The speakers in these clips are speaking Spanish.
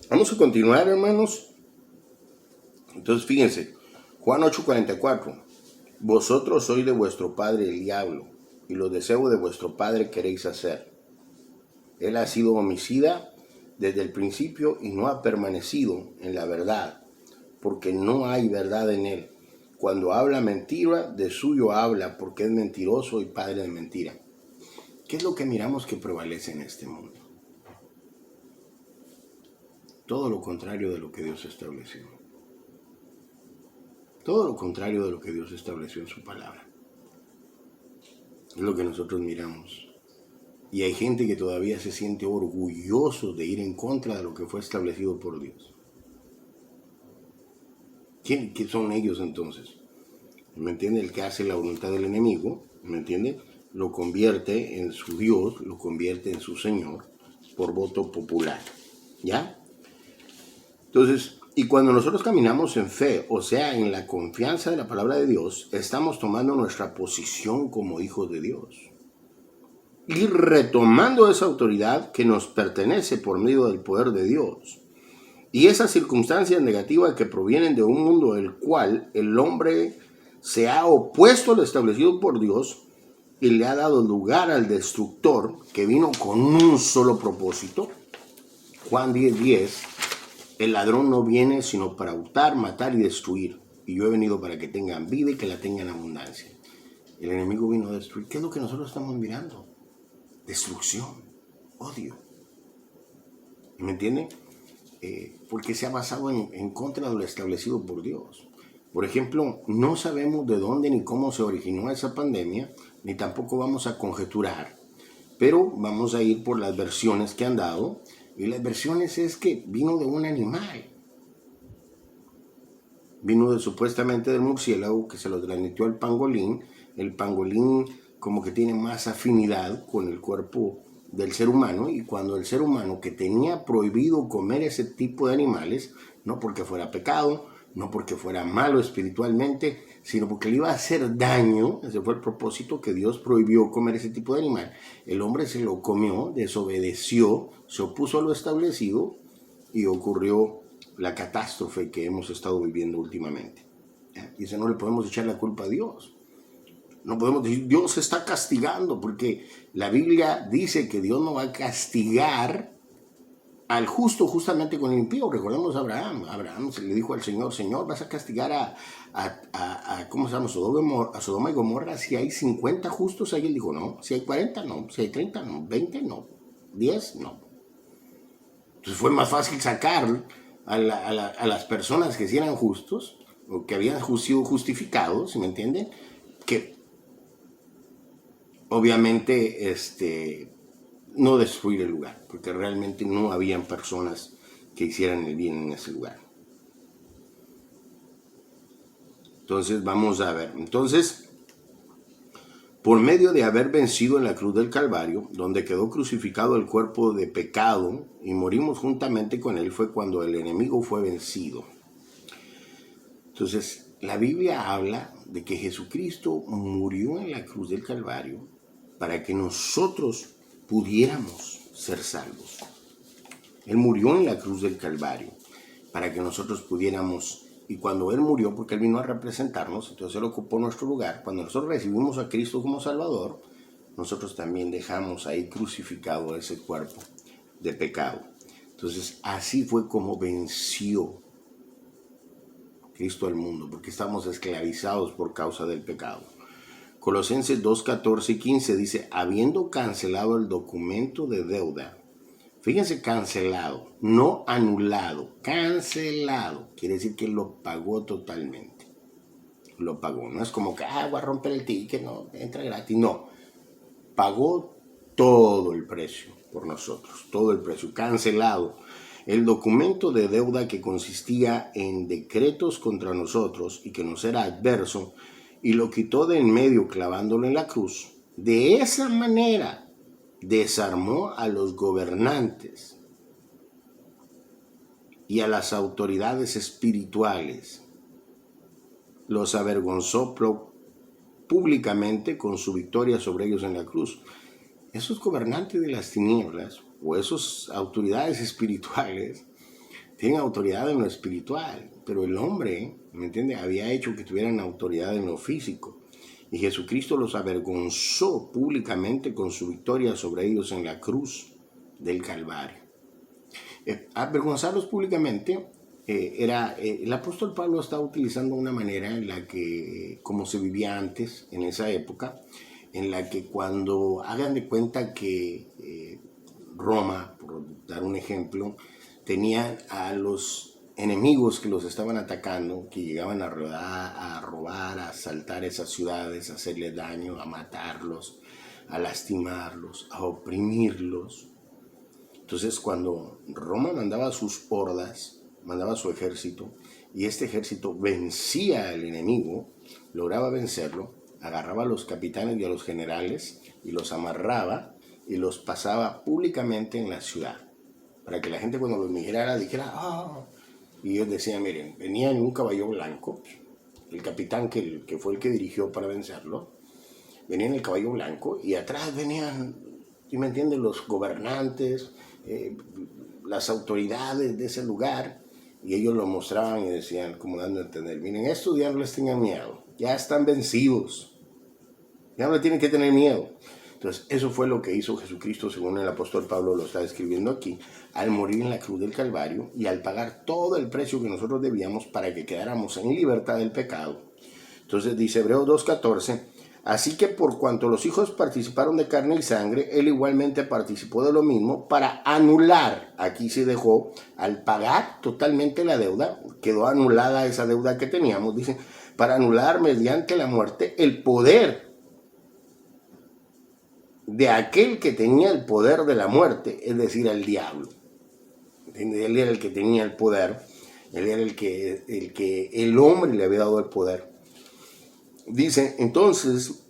Vamos a continuar, hermanos. Entonces, fíjense, Juan 8:44. Vosotros sois de vuestro padre el diablo, y los deseos de vuestro padre queréis hacer. Él ha sido homicida desde el principio y no ha permanecido en la verdad, porque no hay verdad en él. Cuando habla mentira, de suyo habla, porque es mentiroso y padre de mentira. ¿Qué es lo que miramos que prevalece en este mundo? Todo lo contrario de lo que Dios estableció. Todo lo contrario de lo que Dios estableció en su palabra. Es lo que nosotros miramos. Y hay gente que todavía se siente orgulloso de ir en contra de lo que fue establecido por Dios. ¿Qué son ellos entonces? ¿Me entiende? El que hace la voluntad del enemigo, ¿me entiende? Lo convierte en su Dios, lo convierte en su Señor por voto popular. ¿Ya? Entonces, y cuando nosotros caminamos en fe, o sea, en la confianza de la palabra de Dios, estamos tomando nuestra posición como hijos de Dios. Y retomando esa autoridad que nos pertenece por medio del poder de Dios. Y esas circunstancias negativas que provienen de un mundo en el cual el hombre se ha opuesto a lo establecido por Dios y le ha dado lugar al destructor que vino con un solo propósito. Juan 10:10, el ladrón no viene sino para hurtar, matar y destruir. Y yo he venido para que tengan vida y que la tengan en abundancia. El enemigo vino a destruir. ¿Qué es lo que nosotros estamos mirando? Destrucción, odio. ¿Me entiende? Porque se ha basado en contra de lo establecido por Dios. Por ejemplo, no sabemos de dónde ni cómo se originó esa pandemia, ni tampoco vamos a conjeturar, pero vamos a ir por las versiones que han dado, y las versiones es que vino de un animal. Vino supuestamente del murciélago que se lo transmitió al pangolín. El pangolín como que tiene más afinidad con el cuerpo del ser humano, y cuando el ser humano, que tenía prohibido comer ese tipo de animales, no porque fuera pecado, no porque fuera malo espiritualmente, sino porque le iba a hacer daño, ese fue el propósito que Dios prohibió comer ese tipo de animal, el hombre se lo comió, desobedeció, se opuso a lo establecido y ocurrió la catástrofe que hemos estado viviendo últimamente. Y eso no le podemos echar la culpa a Dios. No podemos decir, Dios se está castigando, porque la Biblia dice que Dios no va a castigar al justo justamente con el impío. Recordemos a Abraham. Abraham se le dijo al Señor, Señor, vas a castigar ¿cómo se llama? A Sodoma y Gomorra si hay 50 justos. Ahí él dijo, no. Si hay 40, no. Si hay 30, no. 20, no. 10, no. Entonces fue más fácil sacar a las personas que sí eran justos, o que habían sido justificados, ¿sí me entienden? Que obviamente no destruir el lugar, porque realmente no habían personas que hicieran el bien en ese lugar. Entonces vamos a ver. Entonces, por medio de haber vencido en la cruz del Calvario, donde quedó crucificado el cuerpo de pecado y morimos juntamente con él, fue cuando el enemigo fue vencido. Entonces, la Biblia habla de que Jesucristo murió en la cruz del Calvario para que nosotros pudiéramos ser salvos. Él murió en la cruz del Calvario para que nosotros pudiéramos, y cuando Él murió, porque Él vino a representarnos, entonces Él ocupó nuestro lugar. Cuando nosotros recibimos a Cristo como Salvador, nosotros también dejamos ahí crucificado ese cuerpo de pecado. Entonces así fue como venció Cristo al mundo, porque estamos esclavizados por causa del pecado. Colosenses 2:14 y 15 dice, habiendo cancelado el documento de deuda. Fíjense, cancelado, no anulado, cancelado. Quiere decir que lo pagó totalmente. Lo pagó. No es como que, voy a romper el ticket, no, entra gratis. No, pagó todo el precio por nosotros, todo el precio, cancelado. El documento de deuda que consistía en decretos contra nosotros y que nos era adverso, y lo quitó de en medio clavándolo en la cruz. De esa manera desarmó a los gobernantes y a las autoridades espirituales. Los avergonzó públicamente con su victoria sobre ellos en la cruz. Esos gobernantes de las tinieblas o esas autoridades espirituales tienen autoridad en lo espiritual, pero el hombre, ¿me entiende?, había hecho que tuvieran autoridad en lo físico. Y Jesucristo los avergonzó públicamente con su victoria sobre ellos en la cruz del Calvario. Avergonzarlos públicamente el apóstol Pablo está utilizando una manera en la que, como se vivía antes, en esa época, en la que cuando hagan de cuenta que Roma, por dar un ejemplo, tenía a los enemigos que los estaban atacando, que llegaban a robar, a asaltar esas ciudades, a hacerles daño, a matarlos, a lastimarlos, a oprimirlos. Entonces, cuando Roma mandaba sus hordas, mandaba su ejército, y este ejército vencía al enemigo, lograba vencerlo, agarraba a los capitanes y a los generales y los amarraba y los pasaba públicamente en la ciudad, para que la gente cuando los mirara dijera, ¡ah! Y ellos decían, miren, venía en un caballo blanco, el capitán que fue el que dirigió para vencerlo, venía en el caballo blanco y atrás venían, ¿sí me entienden?, los gobernantes, las autoridades de ese lugar, y ellos lo mostraban y decían, como dando a entender, miren, estos ya no les tengan miedo, ya están vencidos, ya no le tienen que tener miedo. Entonces, eso fue lo que hizo Jesucristo, según el apóstol Pablo lo está describiendo aquí, al morir en la cruz del Calvario y al pagar todo el precio que nosotros debíamos para que quedáramos en libertad del pecado. Entonces dice Hebreos 2:14, así que por cuanto los hijos participaron de carne y sangre, él igualmente participó de lo mismo para anular, aquí se dejó, al pagar totalmente la deuda, quedó anulada esa deuda que teníamos, dice, para anular mediante la muerte el poder de aquel que tenía el poder de la muerte, es decir, el diablo. Él era el que tenía el poder, él era el que el hombre le había dado el poder. Dice, entonces,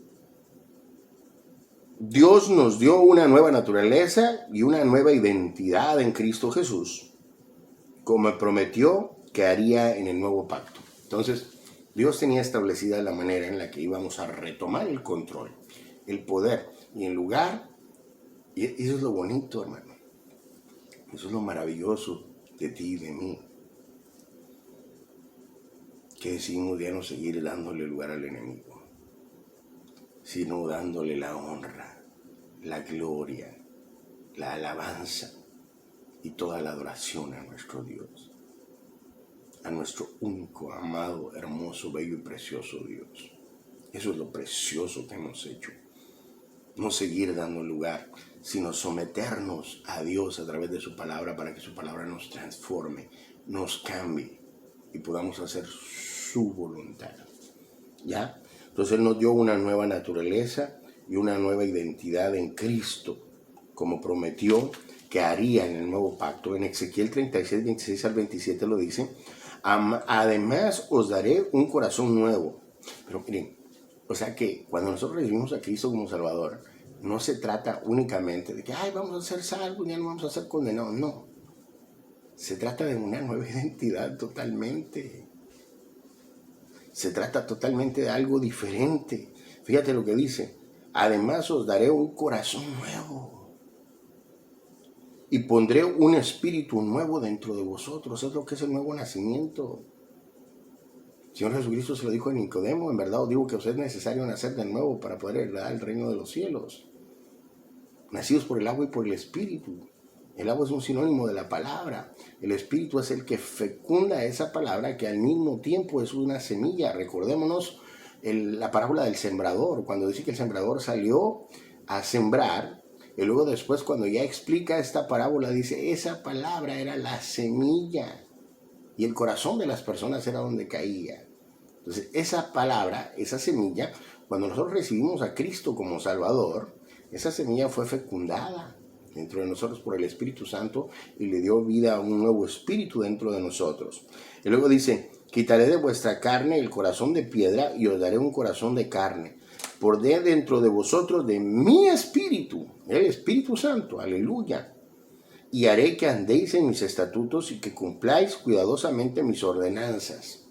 Dios nos dio una nueva naturaleza y una nueva identidad en Cristo Jesús, como prometió que haría en el nuevo pacto. Entonces, Dios tenía establecida la manera en la que íbamos a retomar el control, el poder, y en lugar, y eso es lo bonito, hermano, eso es lo maravilloso de ti y de mí, que decidimos ya no seguir dándole lugar al enemigo, sino dándole la honra, la gloria, la alabanza y toda la adoración a nuestro Dios, a nuestro único, amado, hermoso, bello y precioso Dios. Eso es lo precioso que hemos hecho. No seguir dando lugar, sino someternos a Dios a través de su palabra para que su palabra nos transforme, nos cambie y podamos hacer su voluntad. ¿Ya? Entonces Él nos dio una nueva naturaleza y una nueva identidad en Cristo, como prometió que haría en el nuevo pacto. En Ezequiel 36, 26 al 27 lo dice, además os daré un corazón nuevo. Pero miren, o sea que cuando nosotros recibimos a Cristo como Salvador, no se trata únicamente de que, ay, vamos a ser salvos, ya no vamos a ser condenados. No. Se trata de una nueva identidad totalmente. Se trata totalmente de algo diferente. Fíjate lo que dice. Además os daré un corazón nuevo. Y pondré un espíritu nuevo dentro de vosotros. Es lo que es el nuevo nacimiento. El Señor Jesucristo se lo dijo a Nicodemo, en verdad os digo que os es necesario nacer de nuevo para poder heredar el reino de los cielos. Nacidos por el agua y por el espíritu. El agua es un sinónimo de la palabra. El espíritu es el que fecunda esa palabra que al mismo tiempo es una semilla. Recordémonos la parábola del sembrador, cuando dice que el sembrador salió a sembrar, y luego después cuando ya explica esta parábola dice, esa palabra era la semilla. Y el corazón de las personas era donde caía. Entonces, esa palabra, esa semilla, cuando nosotros recibimos a Cristo como Salvador, esa semilla fue fecundada dentro de nosotros por el Espíritu Santo y le dio vida a un nuevo espíritu dentro de nosotros. Y luego dice, quitaré de vuestra carne el corazón de piedra y os daré un corazón de carne. Pondré dentro de vosotros de mi espíritu, el Espíritu Santo, aleluya. Y haré que andéis en mis estatutos y que cumpláis cuidadosamente mis ordenanzas.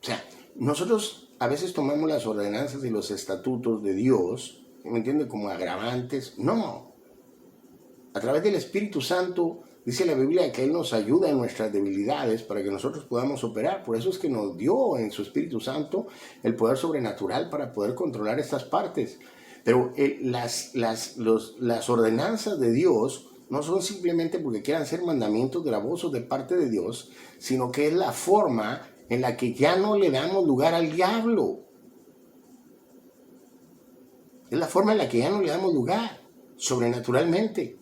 O sea, nosotros a veces tomamos las ordenanzas y los estatutos de Dios, ¿me entiende?, como agravantes. No. A través del Espíritu Santo Dice la Biblia que Él nos ayuda en nuestras debilidades para que nosotros podamos operar. Por eso es que nos dio en su Espíritu Santo el poder sobrenatural para poder controlar estas partes. Pero las ordenanzas de Dios no son simplemente porque quieran ser mandamientos gravosos de parte de Dios, sino que es la forma en la que ya no le damos lugar al diablo. Es la forma en la que ya no le damos lugar, sobrenaturalmente.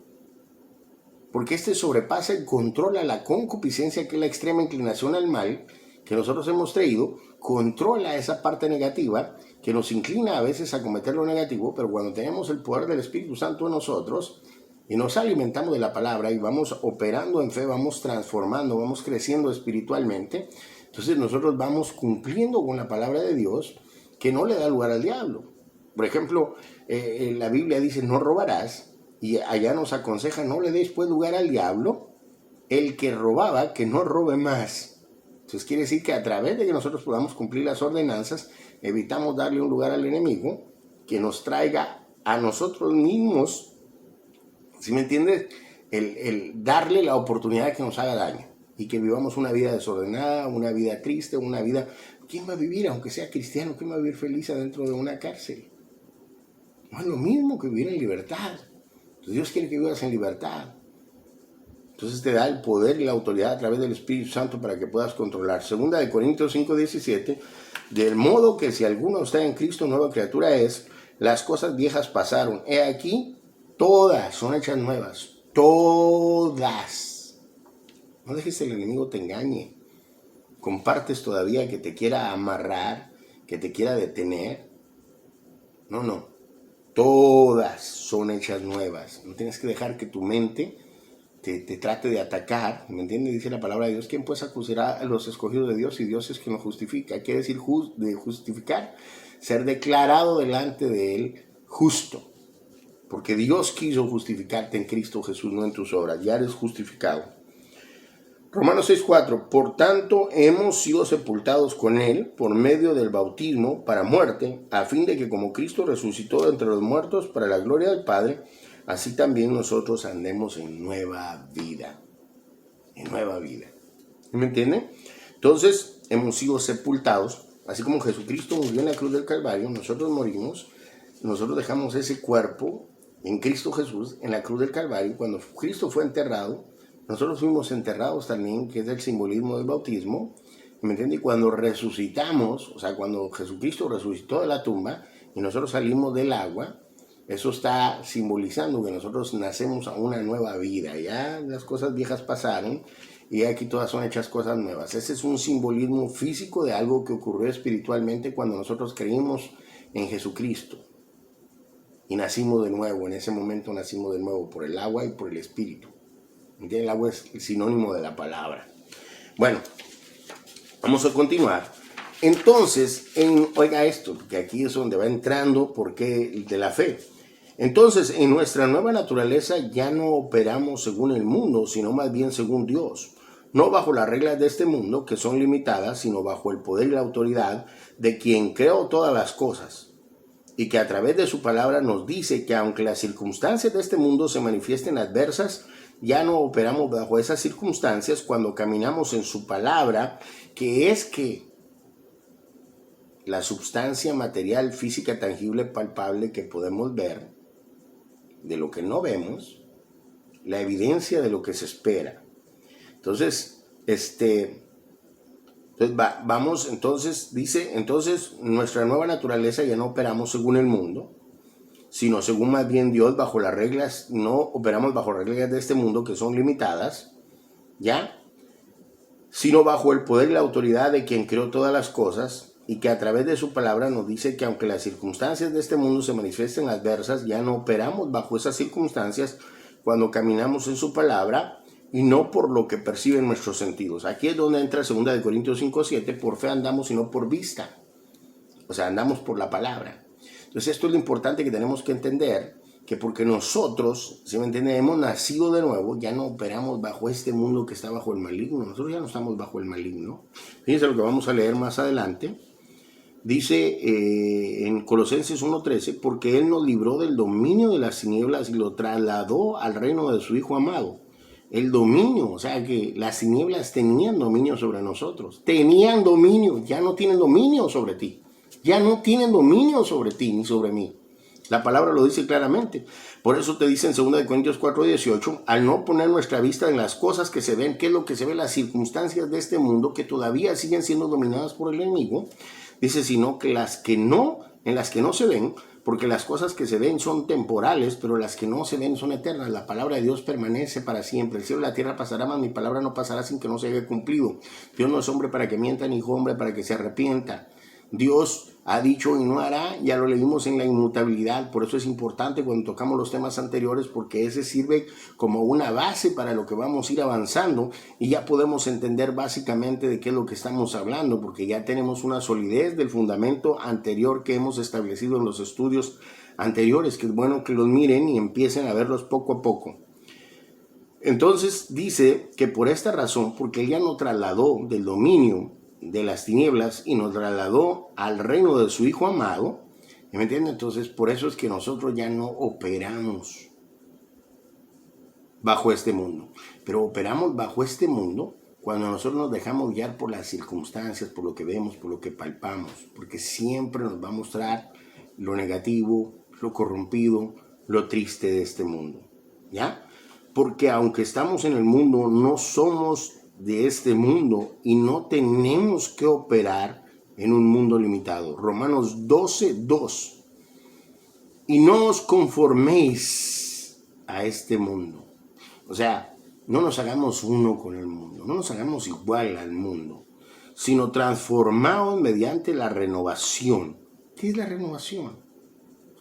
Porque este sobrepasa y controla la concupiscencia, que es la extrema inclinación al mal que nosotros hemos traído, controla esa parte negativa que nos inclina a veces a cometer lo negativo, pero cuando tenemos el poder del Espíritu Santo en nosotros y nos alimentamos de la palabra y vamos operando en fe, vamos transformando, vamos creciendo espiritualmente, entonces nosotros vamos cumpliendo con la palabra de Dios que no le da lugar al diablo. Por ejemplo, la Biblia dice no robarás. Y allá nos aconseja, no le deis pues lugar al diablo, el que robaba, que no robe más. Entonces quiere decir que a través de que nosotros podamos cumplir las ordenanzas, evitamos darle un lugar al enemigo que nos traiga a nosotros mismos, ¿sí me entiendes? El darle la oportunidad de que nos haga daño y que vivamos una vida desordenada, una vida triste, una vida... ¿Quién va a vivir, aunque sea cristiano, quién va a vivir feliz adentro de una cárcel? No es lo mismo que vivir en libertad. Entonces Dios quiere que vivas en libertad. Entonces te da el poder y la autoridad a través del Espíritu Santo para que puedas controlar. Segunda de Corintios 5:17, del modo que si alguno está en Cristo, nueva criatura es, las cosas viejas pasaron. He aquí, todas son hechas nuevas. Todas. No dejes que el enemigo te engañe. Compartes todavía que te quiera amarrar, que te quiera detener. No. Todas son hechas nuevas. No tienes que dejar que tu mente te trate de atacar. ¿Me entiendes? Dice la palabra de Dios. ¿Quién pues acusará a los escogidos de Dios si Dios es quien los justifica? Quiere decir de justificar, ser declarado delante de Él justo. Porque Dios quiso justificarte en Cristo Jesús, no en tus obras. Ya eres justificado. Romanos 6:4, por tanto hemos sido sepultados con Él por medio del bautismo para muerte, a fin de que como Cristo resucitó de entre los muertos para la gloria del Padre, así también nosotros andemos en nueva vida. En nueva vida. ¿Me entienden? Entonces hemos sido sepultados, así como Jesucristo murió en la cruz del Calvario, nosotros morimos, nosotros dejamos ese cuerpo en Cristo Jesús en la cruz del Calvario. Cuando Cristo fue enterrado, nosotros fuimos enterrados también, que es el simbolismo del bautismo, ¿me entiendes? Y cuando resucitamos, o sea, cuando Jesucristo resucitó de la tumba y nosotros salimos del agua, eso está simbolizando que nosotros nacemos a una nueva vida. Ya las cosas viejas pasaron y aquí todas son hechas cosas nuevas. Ese es un simbolismo físico de algo que ocurrió espiritualmente cuando nosotros creímos en Jesucristo. Y nacimos de nuevo, en ese momento nacimos de nuevo por el agua y por el Espíritu. El agua es el sinónimo de la palabra. Bueno, vamos a continuar. Entonces, oiga esto, porque aquí es donde va entrando porque de la fe. Entonces, en nuestra nueva naturaleza ya no operamos según el mundo, sino más bien según Dios. No bajo las reglas de este mundo, que son limitadas, sino bajo el poder y la autoridad de quien creó todas las cosas. Y que a través de su palabra nos dice que aunque las circunstancias de este mundo se manifiesten adversas, ya no operamos bajo esas circunstancias cuando caminamos en su palabra, que es que la sustancia material, física, tangible, palpable que podemos ver, de lo que no vemos, la evidencia de lo que se espera. Entonces, vamos, entonces, dice, entonces nuestra nueva naturaleza ya no operamos según el mundo, sino según más bien Dios, bajo las reglas, no operamos bajo reglas de este mundo que son limitadas, ¿ya? Sino bajo el poder y la autoridad de quien creó todas las cosas y que a través de su palabra nos dice que aunque las circunstancias de este mundo se manifiesten adversas, ya no operamos bajo esas circunstancias cuando caminamos en su palabra y no por lo que perciben nuestros sentidos. Aquí es donde entra 2 Corintios 5:7, por fe andamos y no por vista. O sea, andamos por la palabra. Entonces esto es lo importante que tenemos que entender, que porque nosotros, ¿sí me entienden?, hemos nacido de nuevo, ya no operamos bajo este mundo que está bajo el maligno. Nosotros ya no estamos bajo el maligno. Fíjense lo que vamos a leer más adelante. Dice en Colosenses 1:13, porque Él nos libró del dominio de las tinieblas y lo trasladó al reino de su Hijo amado, el dominio, o sea que las tinieblas tenían dominio sobre nosotros, tenían dominio, ya no tienen dominio sobre ti, ya no tienen dominio sobre ti ni sobre mí. La palabra lo dice claramente. Por eso te dice en 2 Corintios 4:18, al no poner nuestra vista en las cosas que se ven, ¿qué es lo que se ve? Las circunstancias de este mundo que todavía siguen siendo dominadas por el enemigo. Dice, sino que en las que no se ven, porque las cosas que se ven son temporales, pero las que no se ven son eternas. La palabra de Dios permanece para siempre. El cielo y la tierra pasará, mas mi palabra no pasará sin que no se haya cumplido. Dios no es hombre para que mienta, ni hijo hombre para que se arrepienta. Dios ha dicho y no hará, ya lo leímos en la inmutabilidad. Por eso es importante cuando tocamos los temas anteriores, porque ese sirve como una base para lo que vamos a ir avanzando y ya podemos entender básicamente de qué es lo que estamos hablando, porque ya tenemos una solidez del fundamento anterior que hemos establecido en los estudios anteriores, que es bueno que los miren y empiecen a verlos poco a poco. Entonces dice que por esta razón, porque él ya nos trasladó del dominio de las tinieblas y nos trasladó al reino de su Hijo amado, ¿me entiendes? Entonces por eso es que nosotros ya no operamos bajo este mundo, pero operamos bajo este mundo cuando nosotros nos dejamos guiar por las circunstancias, por lo que vemos, por lo que palpamos, porque siempre nos va a mostrar lo negativo, lo corrompido, lo triste de este mundo, ¿ya? Porque aunque estamos en el mundo, no somos de este mundo y no tenemos que operar en un mundo limitado. Romanos 12:2. Y no os conforméis a este mundo. O sea, no nos hagamos uno con el mundo, no nos hagamos igual al mundo, sino transformados mediante la renovación. ¿Qué es la renovación?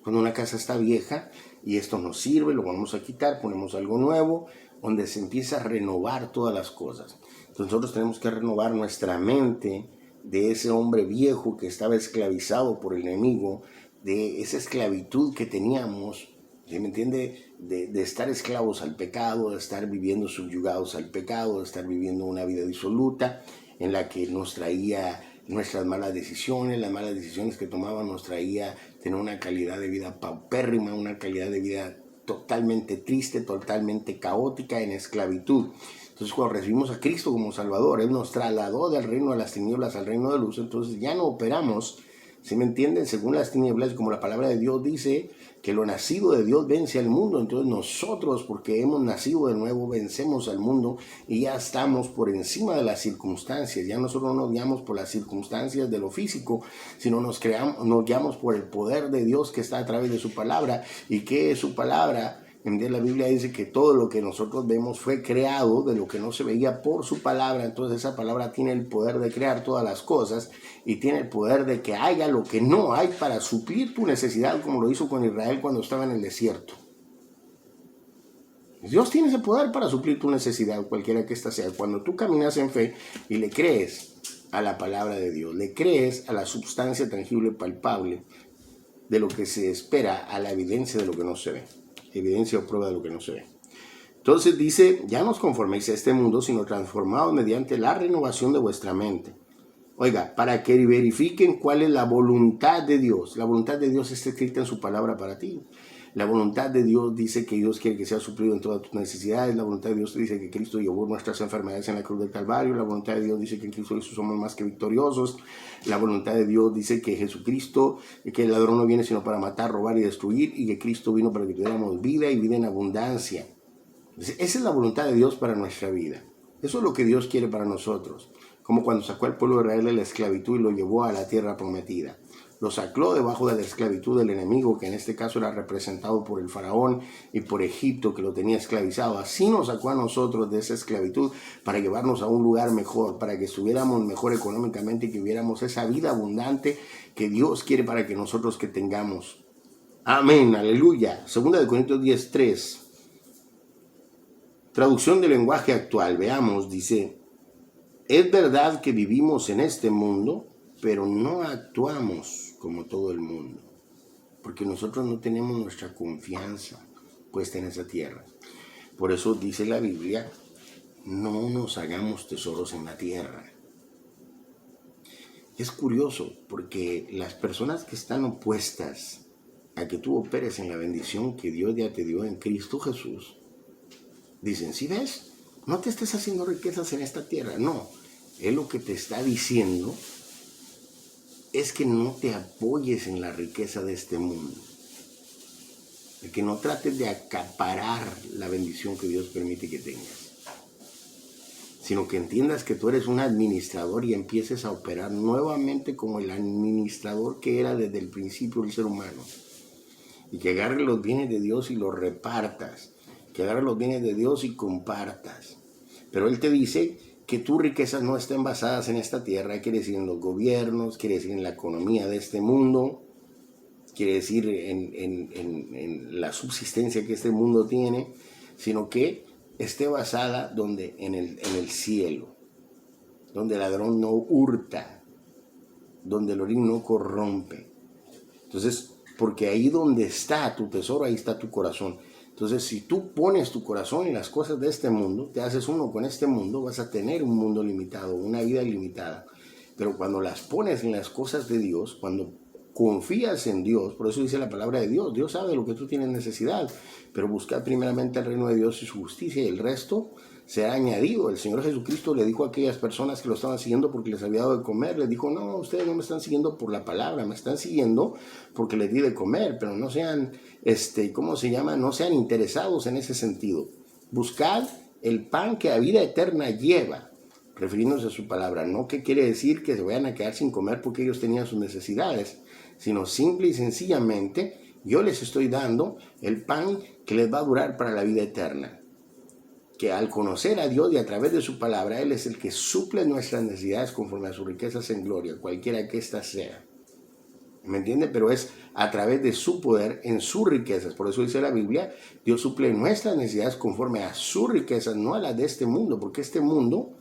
Cuando una casa está vieja y esto nos sirve, lo vamos a quitar, ponemos algo nuevo, donde se empieza a renovar todas las cosas. Entonces nosotros tenemos que renovar nuestra mente de ese hombre viejo que estaba esclavizado por el enemigo, de esa esclavitud que teníamos, ¿sí me entiende? De estar esclavos al pecado, de estar viviendo subyugados al pecado, de estar viviendo una vida disoluta en la que nos traía nuestras malas decisiones, las malas decisiones que tomaban nos traía tener una calidad de vida paupérrima, una calidad de vida totalmente triste, totalmente caótica, en esclavitud. Entonces cuando recibimos a Cristo como Salvador, Él nos trasladó del reino de las tinieblas al reino de luz, entonces ya no operamos, ¿sí me entienden? Según las tinieblas, como la palabra de Dios dice, que lo nacido de Dios vence al mundo. Entonces nosotros, porque hemos nacido de nuevo, vencemos al mundo y ya estamos por encima de las circunstancias. Ya nosotros no nos guiamos por las circunstancias de lo físico, sino nos guiamos por el poder de Dios que está a través de su palabra. ¿Y qué es su palabra? La Biblia dice que todo lo que nosotros vemos fue creado de lo que no se veía por su palabra. Entonces esa palabra tiene el poder de crear todas las cosas y tiene el poder de que haya lo que no hay para suplir tu necesidad, como lo hizo con Israel cuando estaba en el desierto. Dios tiene ese poder para suplir tu necesidad, cualquiera que ésta sea. Cuando tú caminas en fe y le crees a la palabra de Dios, le crees a la sustancia tangible, palpable, de lo que se espera, a la evidencia de lo que no se ve. Evidencia o prueba de lo que no se ve. Entonces dice, ya no os conforméis a este mundo, sino transformados mediante la renovación de vuestra mente. Oiga, para que verifiquen cuál es la voluntad de Dios. La voluntad de Dios está escrita en su palabra para ti. La voluntad de Dios dice que Dios quiere que sea suplido en todas tus necesidades. La voluntad de Dios dice que Cristo llevó nuestras enfermedades en la cruz del Calvario. La voluntad de Dios dice que en Cristo Jesús somos más que victoriosos. La voluntad de Dios dice que Jesucristo, que el ladrón no viene sino para matar, robar y destruir, y que Cristo vino para que tuviéramos vida y vida en abundancia. Entonces, esa es la voluntad de Dios para nuestra vida. Eso es lo que Dios quiere para nosotros. Como cuando sacó al pueblo de Israel de la esclavitud y lo llevó a la tierra prometida. Lo sacó debajo de la esclavitud del enemigo, que en este caso era representado por el faraón y por Egipto, que lo tenía esclavizado. Así nos sacó a nosotros de esa esclavitud para llevarnos a un lugar mejor, para que estuviéramos mejor económicamente y que hubiéramos esa vida abundante que Dios quiere para que nosotros que tengamos. Amén, aleluya. 2 Corintios 10:3. Traducción del lenguaje actual. Veamos, dice, es verdad que vivimos en este mundo, pero no actuamos como todo el mundo, porque nosotros no tenemos nuestra confianza puesta en esa tierra. Por eso dice la Biblia, no nos hagamos tesoros en la tierra. Es curioso, porque las personas que están opuestas a que tú operes en la bendición que Dios ya te dio en Cristo Jesús, dicen, ¿sí ves? no te estés haciendo riquezas en esta tierra, no. Él lo que te está diciendo es que no te apoyes en la riqueza de este mundo. De que no trates de acaparar la bendición que Dios permite que tengas. Sino que entiendas que tú eres un administrador y empieces a operar nuevamente como el administrador que era desde el principio el ser humano. Y que agarres los bienes de Dios y los repartas. Que agarres los bienes de Dios y compartas. Pero Él te dice que tus riquezas no estén basadas en esta tierra, quiere decir en los gobiernos, quiere decir en la economía de este mundo, quiere decir en la subsistencia que este mundo tiene, sino que esté basada en el cielo, donde el ladrón no hurta, donde el orín no corrompe. Entonces, porque ahí donde está tu tesoro, ahí está tu corazón. Entonces, si tú pones tu corazón en las cosas de este mundo, te haces uno con este mundo, vas a tener un mundo limitado, una vida limitada. Pero cuando las pones en las cosas de Dios, cuando confías en Dios, por eso dice la palabra de Dios, Dios sabe lo que tú tienes necesidad, pero buscad primeramente el reino de Dios y su justicia, y el resto será añadido. El Señor Jesucristo le dijo a aquellas personas que lo estaban siguiendo porque les había dado de comer, les dijo, no, ustedes no me están siguiendo por la palabra, me están siguiendo porque les di de comer, pero no sean, no sean interesados en ese sentido. Buscad el pan que a vida eterna lleva, refiriéndose a su palabra, no que quiere decir que se vayan a quedar sin comer porque ellos tenían sus necesidades, sino simple y sencillamente, yo les estoy dando el pan que les va a durar para la vida eterna. Que al conocer a Dios y a través de su palabra, Él es el que suple nuestras necesidades conforme a sus riquezas en gloria, cualquiera que ésta sea. ¿Me entiende? Pero es a través de su poder en sus riquezas. Por eso dice la Biblia, Dios suple nuestras necesidades conforme a sus riquezas, no a las de este mundo, porque este mundo,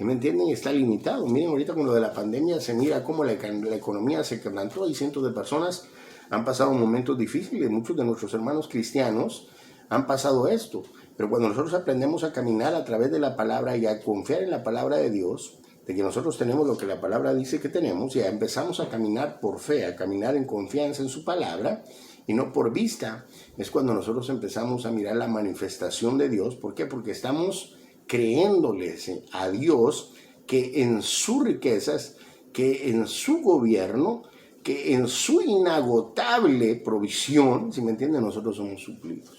¿me entienden?, está limitado. Miren, ahorita con lo de la pandemia se mira cómo la economía se quebrantó y cientos de personas han pasado momentos difíciles. Muchos de nuestros hermanos cristianos han pasado esto. Pero cuando nosotros aprendemos a caminar a través de la palabra y a confiar en la palabra de Dios, de que nosotros tenemos lo que la palabra dice que tenemos, y ya empezamos a caminar por fe, a caminar en confianza en su palabra y no por vista, es cuando nosotros empezamos a mirar la manifestación de Dios. ¿Por qué? Porque estamos creyéndoles a Dios que en sus riquezas, que en su gobierno, que en su inagotable provisión, si me entienden, nosotros somos suplidos.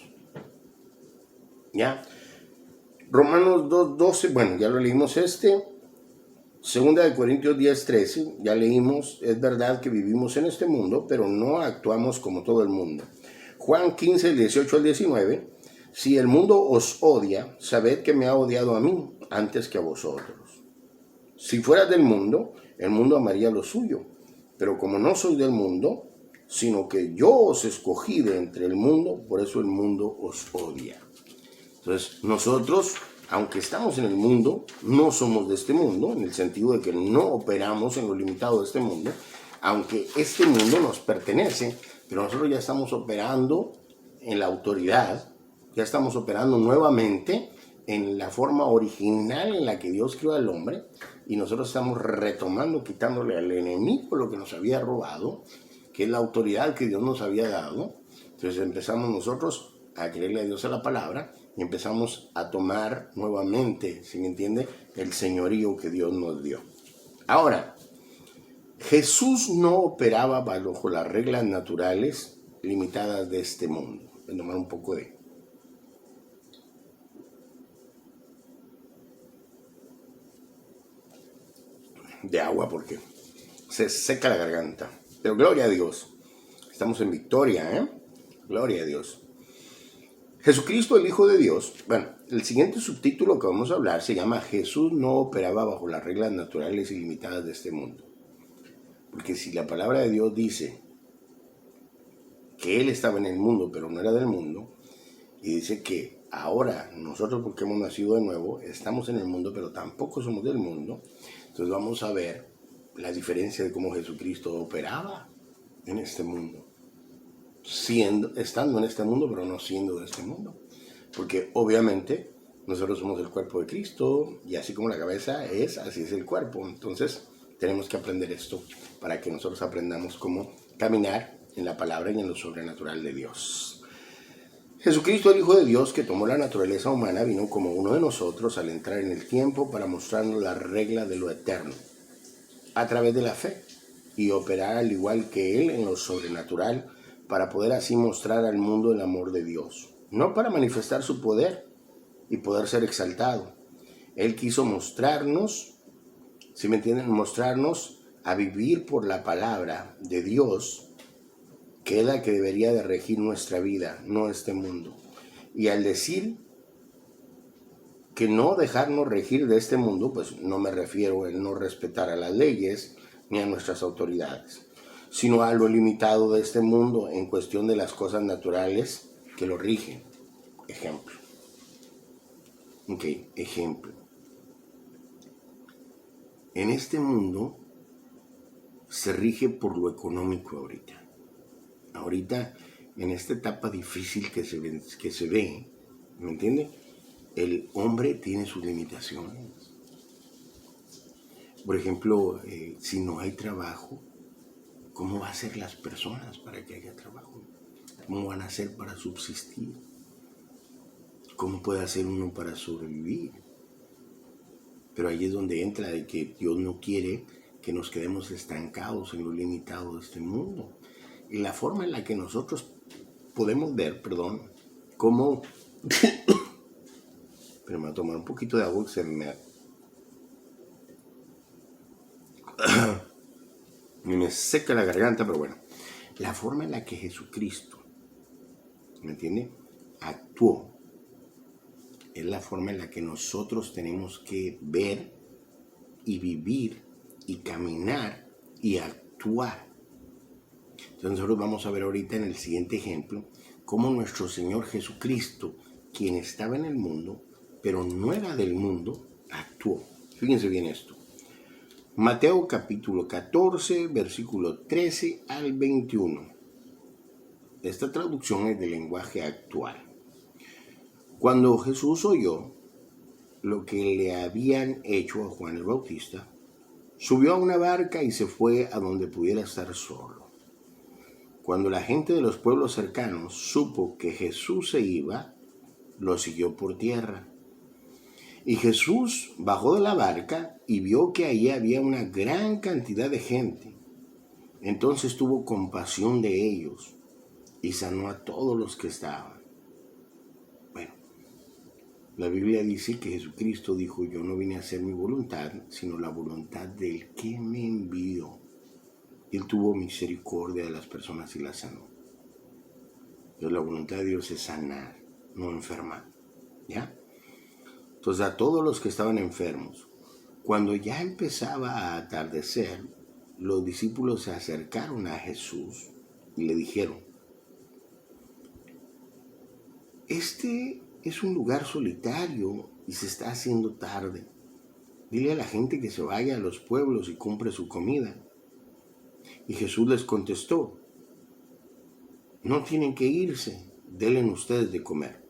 ¿Ya? Romanos 2:12, bueno, ya lo leímos Segunda de Corintios 10:13, ya leímos, es verdad que vivimos en este mundo, pero no actuamos como todo el mundo. Juan 15:18-19, si el mundo os odia, sabed que me ha odiado a mí antes que a vosotros. Si fueras del mundo, el mundo amaría lo suyo, pero como no soy del mundo, sino que yo os escogí de entre el mundo, por eso el mundo os odia. Entonces, nosotros, aunque estamos en el mundo, no somos de este mundo, en el sentido de que no operamos en lo limitado de este mundo, aunque este mundo nos pertenece, pero nosotros ya estamos operando en la autoridad, ya estamos operando nuevamente en la forma original en la que Dios creó al hombre, y nosotros estamos retomando, quitándole al enemigo lo que nos había robado, que es la autoridad que Dios nos había dado. Entonces empezamos nosotros a creerle a Dios a la palabra, y empezamos a tomar nuevamente, ¿sí me entiende?, el señorío que Dios nos dio. Ahora, Jesús no operaba bajo las reglas naturales limitadas de este mundo. Voy a tomar un poco de agua porque se seca la garganta. Pero gloria a Dios. Estamos en victoria, ¿eh? Gloria a Dios. Jesucristo, el Hijo de Dios. Bueno, el siguiente subtítulo que vamos a hablar se llama Jesús no operaba bajo las reglas naturales y limitadas de este mundo. Porque si la palabra de Dios dice que Él estaba en el mundo, pero no era del mundo, y dice que ahora nosotros, porque hemos nacido de nuevo, estamos en el mundo, pero tampoco somos del mundo, entonces vamos a ver la diferencia de cómo Jesucristo operaba en este mundo. Estando en este mundo, pero no siendo de este mundo. Porque obviamente nosotros somos el cuerpo de Cristo, y así como la cabeza es, así es el cuerpo. Entonces tenemos que aprender esto para que nosotros aprendamos cómo caminar en la palabra y en lo sobrenatural de Dios. Jesucristo, el Hijo de Dios, que tomó la naturaleza humana, vino como uno de nosotros al entrar en el tiempo para mostrarnos la regla de lo eterno, a través de la fe, y operar al igual que Él en lo sobrenatural, para poder así mostrar al mundo el amor de Dios, no para manifestar su poder y poder ser exaltado. Él quiso mostrarnos, ¿sí me entienden? Mostrarnos a vivir por la palabra de Dios, que es la que debería de regir nuestra vida, no este mundo. Y al decir que no dejarnos regir de este mundo, pues no me refiero a no respetar a las leyes ni a nuestras autoridades, sino a lo limitado de este mundo en cuestión de las cosas naturales que lo rigen. Ejemplo. Ejemplo. En este mundo se rige por lo económico ahorita. Ahorita, en esta etapa difícil que se ve, ¿me entiende? El hombre tiene sus limitaciones. Por ejemplo, si no hay trabajo, ¿cómo van a ser las personas para que haya trabajo? ¿Cómo van a hacer para subsistir? ¿Cómo puede hacer uno para sobrevivir? Pero ahí es donde entra de que Dios no quiere que nos quedemos estancados en lo limitado de este mundo. Y la forma en la que nosotros podemos ver, cómo... Pero me voy a tomar un poquito de agua que se me seca la garganta, pero bueno. La forma en la que Jesucristo, ¿me entiende?, actuó, es la forma en la que nosotros tenemos que ver y vivir y caminar y actuar. Entonces nosotros vamos a ver ahorita en el siguiente ejemplo cómo nuestro Señor Jesucristo, quien estaba en el mundo, pero no era del mundo, actuó. Fíjense bien esto. Mateo capítulo 14, versículo 13 al 21. Esta traducción es del lenguaje actual. Cuando Jesús oyó lo que le habían hecho a Juan el Bautista, subió a una barca y se fue a donde pudiera estar solo. Cuando la gente de los pueblos cercanos supo que Jesús se iba, lo siguió por tierra. Y Jesús bajó de la barca y vio que allí había una gran cantidad de gente. Entonces tuvo compasión de ellos y sanó a todos los que estaban. Bueno, la Biblia dice que Jesucristo dijo: yo no vine a hacer mi voluntad, sino la voluntad del que me envió. Él tuvo misericordia de las personas y las sanó. Entonces la voluntad de Dios es sanar, no enfermar. ¿Ya? Entonces a todos los que estaban enfermos, cuando ya empezaba a atardecer, los discípulos se acercaron a Jesús y le dijeron: este es un lugar solitario y se está haciendo tarde. Dile a la gente que se vaya a los pueblos y compre su comida. Y Jesús les contestó: no tienen que irse, denle ustedes de comer.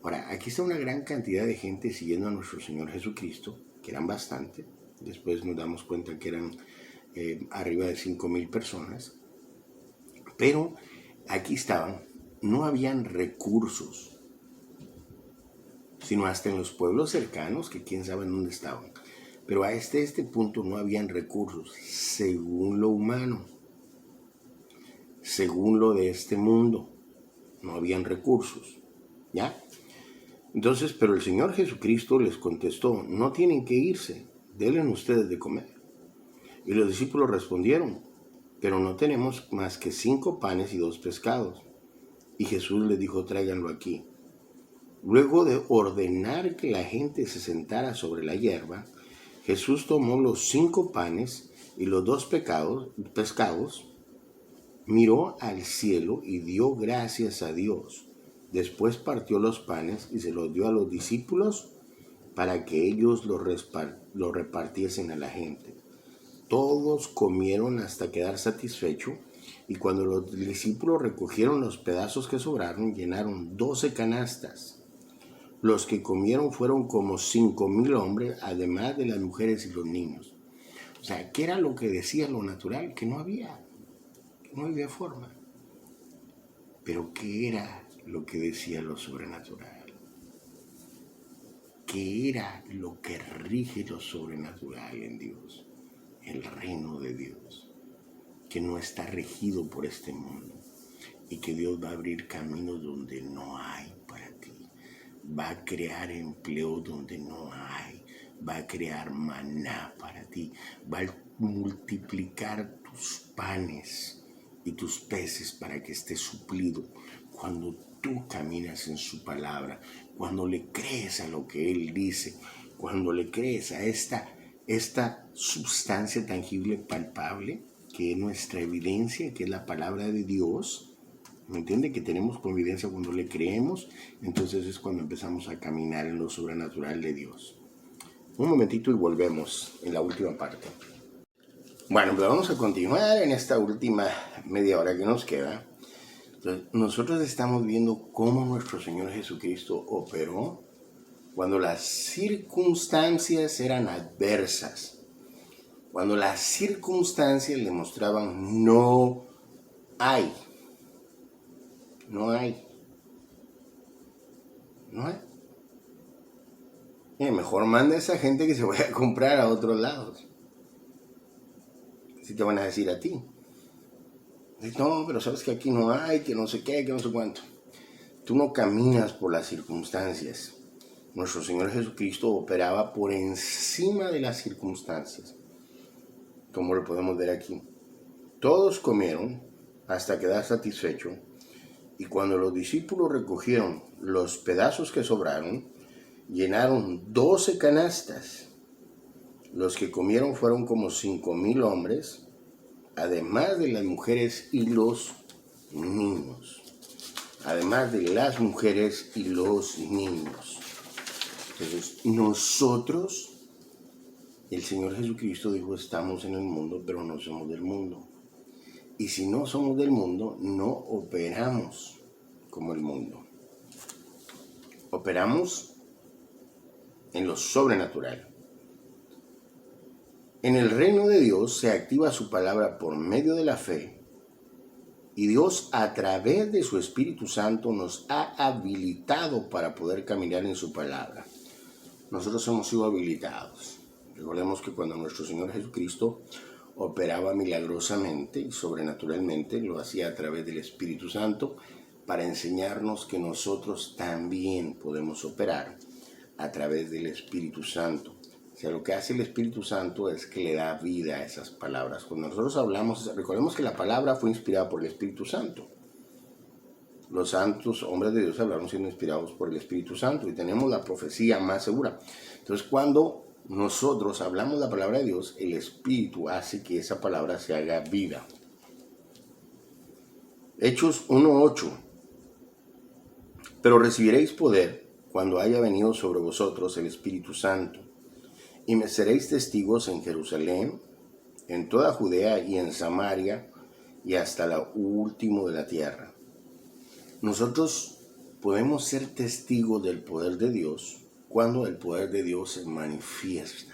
Ahora, aquí está una gran cantidad de gente siguiendo a nuestro Señor Jesucristo, que eran bastante. Después nos damos cuenta que eran arriba de 5,000 personas. Pero aquí estaban, no habían recursos, sino hasta en los pueblos cercanos, que quién sabe dónde estaban. Pero a este punto no habían recursos, según lo humano, según lo de este mundo, no habían recursos, ¿ya? Entonces, pero el Señor Jesucristo les contestó: no tienen que irse, denle ustedes de comer. Y los discípulos respondieron: pero no tenemos más que 5 panes y 2 pescados. Y Jesús les dijo: tráiganlo aquí. Luego de ordenar que la gente se sentara sobre la hierba, Jesús tomó los 5 panes y los 2 pescados, miró al cielo y dio gracias a Dios. Después partió los panes y se los dio a los discípulos para que ellos lo repartiesen a la gente. Todos comieron hasta quedar satisfechos, y cuando los discípulos recogieron los pedazos que sobraron, llenaron 12 canastas. Los que comieron fueron como 5,000 hombres, además de las mujeres y los niños. O sea, ¿qué era lo que decía lo natural? Que no había forma. Pero ¿qué era lo que decía lo sobrenatural. ¿Qué era lo que rige lo sobrenatural en Dios? El reino de Dios, que no está regido por este mundo y que Dios va a abrir caminos donde no hay para ti. Va a crear empleo donde no hay. Va a crear maná para ti. Va a multiplicar tus panes y tus peces para que esté suplido cuando tú caminas en su palabra, cuando le crees a lo que Él dice, cuando le crees a esta sustancia tangible, palpable, que es nuestra evidencia, que es la palabra de Dios. ¿Me entiende? Que tenemos convivencia cuando le creemos, entonces es cuando empezamos a caminar en lo sobrenatural de Dios. Un momentito y volvemos en la última parte. Bueno, pues vamos a continuar en esta última media hora que nos queda. Entonces, nosotros estamos viendo cómo nuestro Señor Jesucristo operó cuando las circunstancias eran adversas, cuando las circunstancias le mostraban no hay. Mejor manda a esa gente que se vaya a comprar a otros lados. Si te van a decir a ti. No, pero sabes que aquí no hay, que no sé qué, que no sé cuánto. Tú no caminas por las circunstancias. Nuestro Señor Jesucristo operaba por encima de las circunstancias. Como lo podemos ver aquí. Todos comieron hasta quedar satisfechos. Y cuando los discípulos recogieron los pedazos que sobraron, llenaron 12 canastas. Los que comieron fueron como 5,000 hombres, además de las mujeres y los niños. Además de las mujeres y los niños. Entonces, nosotros, el Señor Jesucristo dijo, estamos en el mundo, pero no somos del mundo. Y si no somos del mundo, no operamos como el mundo. Operamos en lo sobrenatural. En el reino de Dios se activa su palabra por medio de la fe. Y Dios, a través de su Espíritu Santo, nos ha habilitado para poder caminar en su palabra. Nosotros hemos sido habilitados. Recordemos que cuando nuestro Señor Jesucristo operaba milagrosamente y sobrenaturalmente, lo hacía a través del Espíritu Santo para enseñarnos que nosotros también podemos operar a través del Espíritu Santo. O sea, lo que hace el Espíritu Santo es que le da vida a esas palabras. Cuando nosotros hablamos, recordemos que la palabra fue inspirada por el Espíritu Santo. Los santos hombres de Dios hablaron siendo inspirados por el Espíritu Santo y tenemos la profecía más segura. Entonces, cuando nosotros hablamos la palabra de Dios, el Espíritu hace que esa palabra se haga vida. Hechos 1:8. Pero recibiréis poder cuando haya venido sobre vosotros el Espíritu Santo, y me seréis testigos en Jerusalén, en toda Judea y en Samaria, y hasta lo último de la tierra. Nosotros podemos ser testigos del poder de Dios cuando el poder de Dios se manifiesta,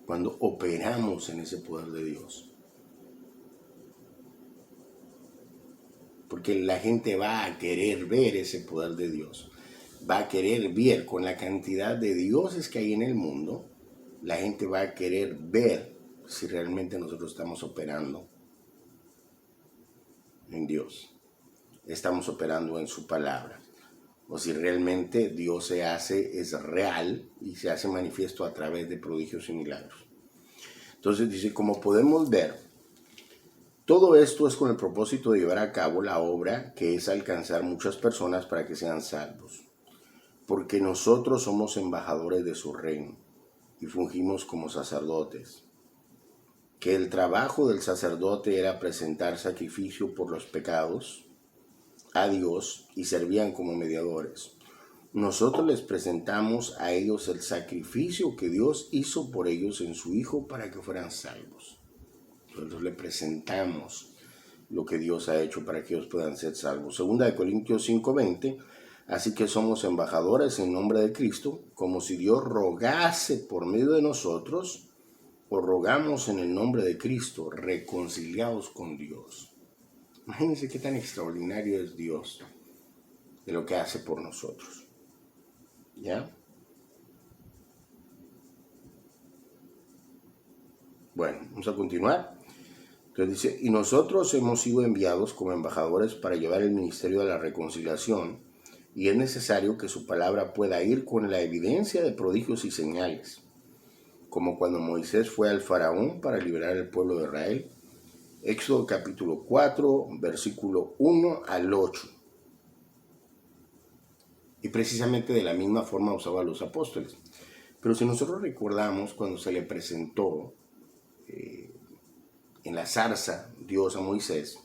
cuando operamos en ese poder de Dios. Porque la gente va a querer ver ese poder de Dios. Va a querer ver, con la cantidad de dioses que hay en el mundo, la gente va a querer ver si realmente nosotros estamos operando en Dios. Estamos operando en su palabra. O si realmente Dios es real y se hace manifiesto a través de prodigios y milagros. Entonces dice, como podemos ver, todo esto es con el propósito de llevar a cabo la obra que es alcanzar muchas personas para que sean salvos. Porque nosotros somos embajadores de su reino y fungimos como sacerdotes. Que el trabajo del sacerdote era presentar sacrificio por los pecados a Dios y servían como mediadores. Nosotros les presentamos a ellos el sacrificio que Dios hizo por ellos en su Hijo para que fueran salvos. Nosotros le presentamos lo que Dios ha hecho para que ellos puedan ser salvos. 2 Corintios 5:20, así que somos embajadores en nombre de Cristo, como si Dios rogase por medio de nosotros, o rogamos en el nombre de Cristo, reconciliados con Dios. Imagínense qué tan extraordinario es Dios de lo que hace por nosotros. ¿Ya? Bueno, vamos a continuar. Entonces dice, y nosotros hemos sido enviados como embajadores para llevar el ministerio de la reconciliación, y es necesario que su palabra pueda ir con la evidencia de prodigios y señales, como cuando Moisés fue al faraón para liberar al pueblo de Israel. Éxodo capítulo 4, versículo 1 al 8. Y precisamente de la misma forma usaba a los apóstoles. Pero si nosotros recordamos cuando se le presentó en la zarza Dios a Moisés,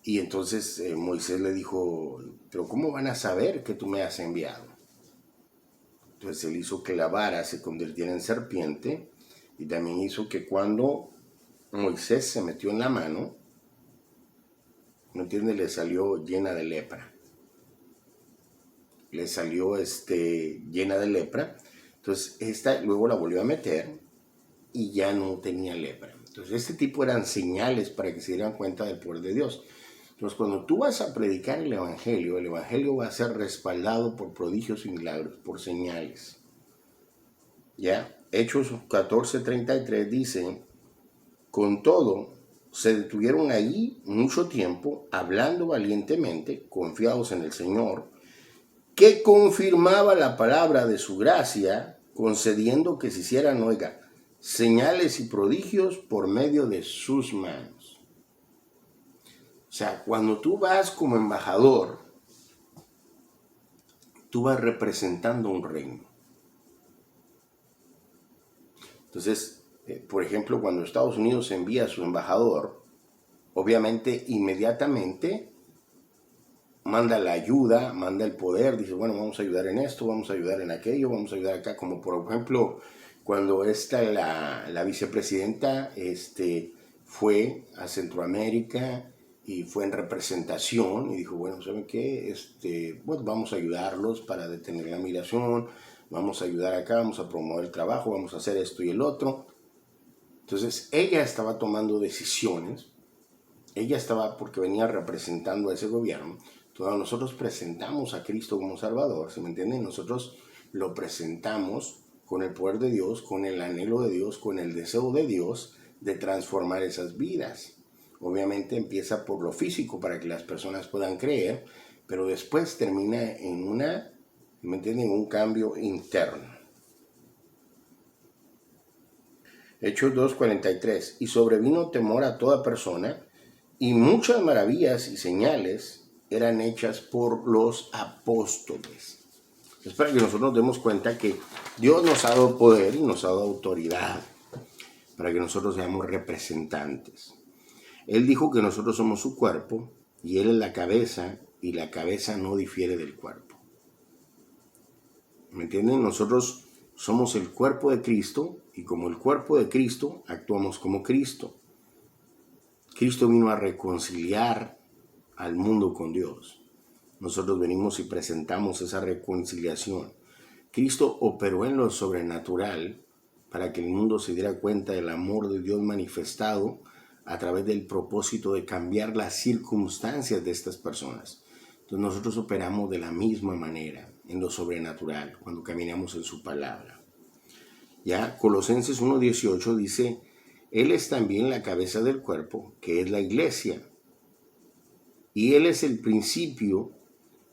y entonces Moisés le dijo, pero ¿cómo van a saber que tú me has enviado? Entonces él hizo que la vara se convirtiera en serpiente, y también hizo que cuando Moisés se metió en la mano, ¿no entiendes? Le salió llena de lepra. Le salió llena de lepra. Entonces esta luego la volvió a meter y ya no tenía lepra. Entonces este tipo eran señales para que se dieran cuenta del poder de Dios. Entonces cuando tú vas a predicar el Evangelio va a ser respaldado por prodigios y milagros, por señales. ¿Ya? Hechos 14:33 dice, con todo, se detuvieron allí mucho tiempo, hablando valientemente, confiados en el Señor, que confirmaba la palabra de su gracia, concediendo que se hicieran, oiga, señales y prodigios por medio de sus manos. O sea, cuando tú vas como embajador, tú vas representando un reino. Entonces, por ejemplo, cuando Estados Unidos envía a su embajador, obviamente inmediatamente manda la ayuda, manda el poder, dice, bueno, vamos a ayudar en esto, vamos a ayudar en aquello, vamos a ayudar acá, como por ejemplo, cuando la vicepresidenta fue a Centroamérica y fue en representación y dijo, bueno, ¿saben qué? Pues vamos a ayudarlos para detener la migración, vamos a ayudar acá, vamos a promover el trabajo, vamos a hacer esto y el otro. Entonces, ella estaba tomando decisiones, ella estaba porque venía representando a ese gobierno. Entonces nosotros presentamos a Cristo como Salvador, ¿se me entiende? Nosotros lo presentamos con el poder de Dios, con el anhelo de Dios, con el deseo de Dios de transformar esas vidas. Obviamente empieza por lo físico para que las personas puedan creer, pero después termina en ¿me entienden? Un cambio interno. Hechos 2:43. Y sobrevino temor a toda persona, y muchas maravillas y señales eran hechas por los apóstoles. Es para que nosotros nos demos cuenta que Dios nos ha dado poder y nos ha dado autoridad para que nosotros seamos representantes. Él dijo que nosotros somos su cuerpo y Él es la cabeza, y la cabeza no difiere del cuerpo. ¿Me entienden? Nosotros somos el cuerpo de Cristo, y como el cuerpo de Cristo actuamos como Cristo. Cristo vino a reconciliar al mundo con Dios. Nosotros venimos y presentamos esa reconciliación. Cristo operó en lo sobrenatural para que el mundo se diera cuenta del amor de Dios manifestado a través del propósito de cambiar las circunstancias de estas personas. Entonces nosotros operamos de la misma manera en lo sobrenatural cuando caminamos en su palabra. Ya Colosenses 1:18 dice, Él es también la cabeza del cuerpo, que es la iglesia. Y Él es el principio,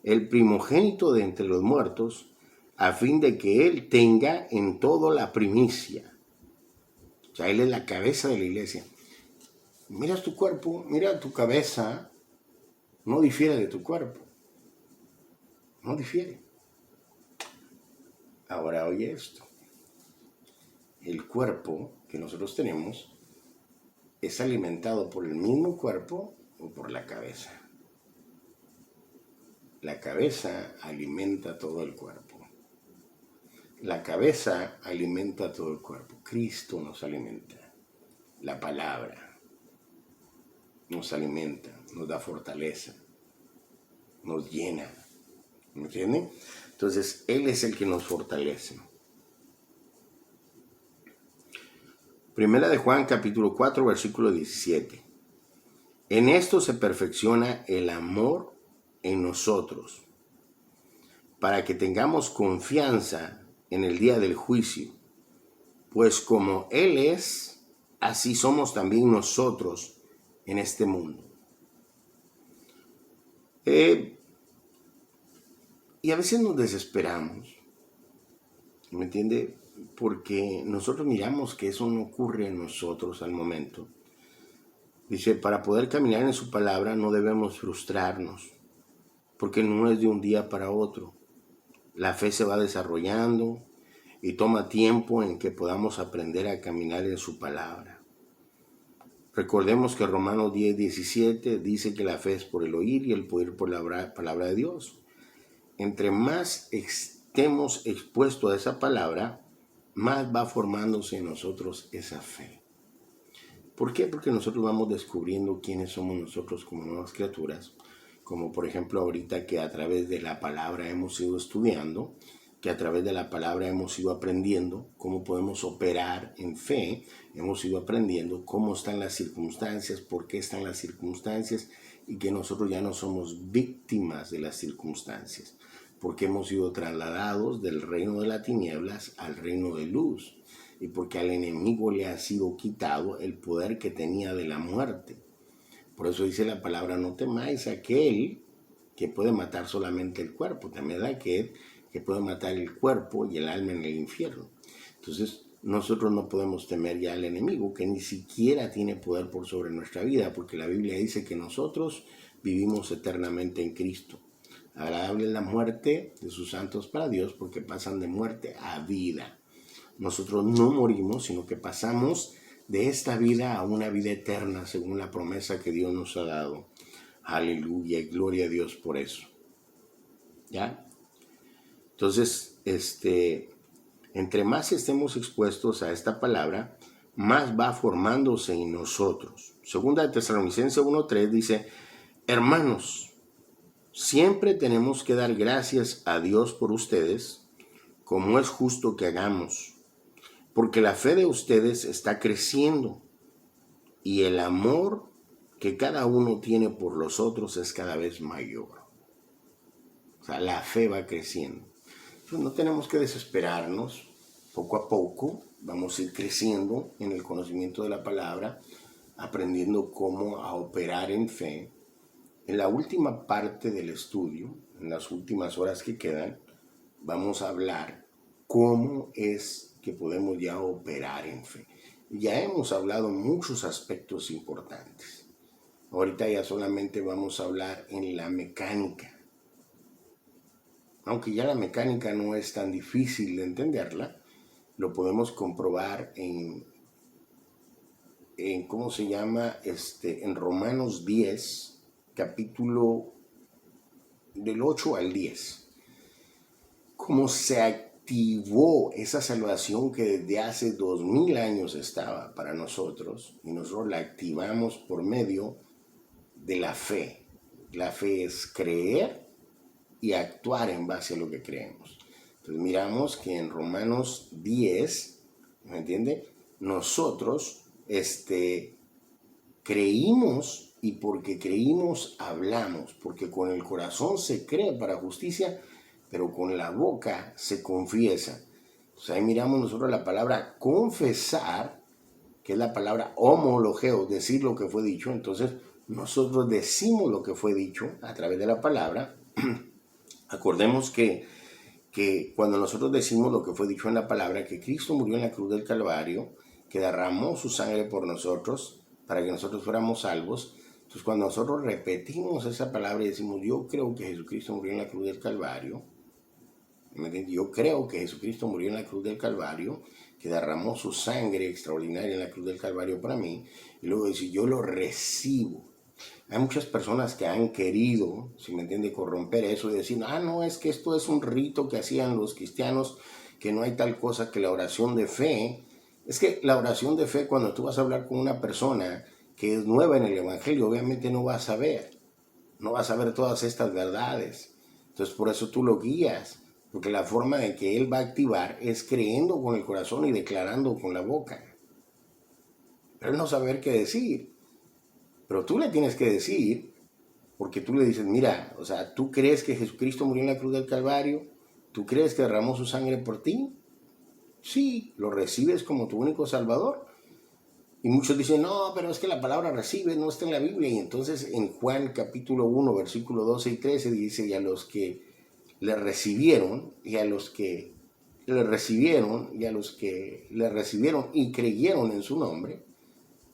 el primogénito de entre los muertos, a fin de que Él tenga en todo la primicia. O sea, Él es la cabeza de la iglesia. Miras tu cuerpo, mira tu cabeza, no difiere de tu cuerpo. No difiere. Ahora oye esto. El cuerpo que nosotros tenemos es alimentado por el mismo cuerpo o por la cabeza. La cabeza alimenta todo el cuerpo. La cabeza alimenta todo el cuerpo. Cristo nos alimenta. La palabra nos alimenta, nos da fortaleza, nos llena. ¿Me entienden? Entonces, Él es el que nos fortalece. Primera de Juan, capítulo 4, versículo 17. En esto se perfecciona el amor en nosotros, para que tengamos confianza en el día del juicio, pues como Él es, así somos también nosotros en este mundo. Y a veces nos desesperamos, ¿me entiende? Porque nosotros miramos que eso no ocurre en nosotros al momento. Dice, para poder caminar en su palabra no debemos frustrarnos, porque no es de un día para otro. La fe se va desarrollando y toma tiempo en que podamos aprender a caminar en su palabra. Recordemos que Romanos 10:17 dice que la fe es por el oír y el poder por la palabra de Dios. Entre más estemos expuestos a esa palabra, más va formándose en nosotros esa fe. ¿Por qué? Porque nosotros vamos descubriendo quiénes somos nosotros como nuevas criaturas, como por ejemplo ahorita que a través de la palabra hemos ido estudiando, que a través de la palabra hemos ido aprendiendo cómo podemos operar en fe, hemos ido aprendiendo cómo están las circunstancias, por qué están las circunstancias y que nosotros ya no somos víctimas de las circunstancias, porque hemos sido trasladados del reino de las tinieblas al reino de luz y porque al enemigo le ha sido quitado el poder que tenía de la muerte. Por eso dice la palabra, no temáis a aquel que puede matar solamente el cuerpo, temed a aquel que puede matar el cuerpo y el alma en el infierno. Entonces, nosotros no podemos temer ya al enemigo, que ni siquiera tiene poder por sobre nuestra vida, porque la Biblia dice que nosotros vivimos eternamente en Cristo. Agradable es la muerte de sus santos para Dios, porque pasan de muerte a vida. Nosotros no morimos, sino que pasamos de esta vida a una vida eterna, según la promesa que Dios nos ha dado. Aleluya y gloria a Dios por eso. ¿Ya? Entonces, entre más estemos expuestos a esta palabra, más va formándose en nosotros. Segunda de Tesalonicenses 1:3 dice, hermanos, siempre tenemos que dar gracias a Dios por ustedes, como es justo que hagamos, porque la fe de ustedes está creciendo y el amor que cada uno tiene por los otros es cada vez mayor. O sea, la fe va creciendo. Entonces no tenemos que desesperarnos. Poco a poco vamos a ir creciendo en el conocimiento de la palabra, aprendiendo cómo a operar en fe. En la última parte del estudio, en las últimas horas que quedan, vamos a hablar cómo es que podemos ya operar en fe. Ya hemos hablado muchos aspectos importantes. Ahorita ya solamente vamos a hablar en la mecánica. Aunque ya la mecánica no es tan difícil de entenderla, lo podemos comprobar en ¿cómo se llama? En Romanos 10, capítulo del 8 al 10. Cómo se activó esa salvación que desde hace 2000 años estaba para nosotros y nosotros la activamos por medio de la fe. La fe es creer y actuar en base a lo que creemos. Entonces miramos que en Romanos 10, ¿me entiende? Nosotros creímos y porque creímos hablamos, porque con el corazón se cree para justicia, pero con la boca se confiesa. Entonces ahí miramos nosotros la palabra confesar, que es la palabra homologeo, decir lo que fue dicho. Entonces nosotros decimos lo que fue dicho a través de la palabra. Acordemos que cuando nosotros decimos lo que fue dicho en la palabra, que Cristo murió en la cruz del Calvario, que derramó su sangre por nosotros, para que nosotros fuéramos salvos. Entonces cuando nosotros repetimos esa palabra y decimos, yo creo que Jesucristo murió en la cruz del Calvario, yo creo que Jesucristo murió en la cruz del Calvario, que derramó su sangre extraordinaria en la cruz del Calvario para mí, y luego decir, yo lo recibo. Hay muchas personas que han querido, si me entiende, corromper eso y decir, no, es que esto es un rito que hacían los cristianos, que no hay tal cosa que la oración de fe. Es que la oración de fe, cuando tú vas a hablar con una persona que es nueva en el Evangelio, obviamente no vas a ver todas estas verdades. Entonces por eso tú lo guías, porque la forma de que él va a activar es creyendo con el corazón y declarando con la boca. Pero él no sabe qué decir. Pero tú le tienes que decir, porque tú le dices, mira, o sea, ¿tú crees que Jesucristo murió en la cruz del Calvario? ¿Tú crees que derramó su sangre por ti? Sí, lo recibes como tu único Salvador. Y muchos dicen, no, pero es que la palabra recibe no está en la Biblia. Y entonces en Juan capítulo 1, versículo 12 y 13 dice, y a los que le recibieron, y a los que le recibieron, y a los que le recibieron y creyeron en su nombre,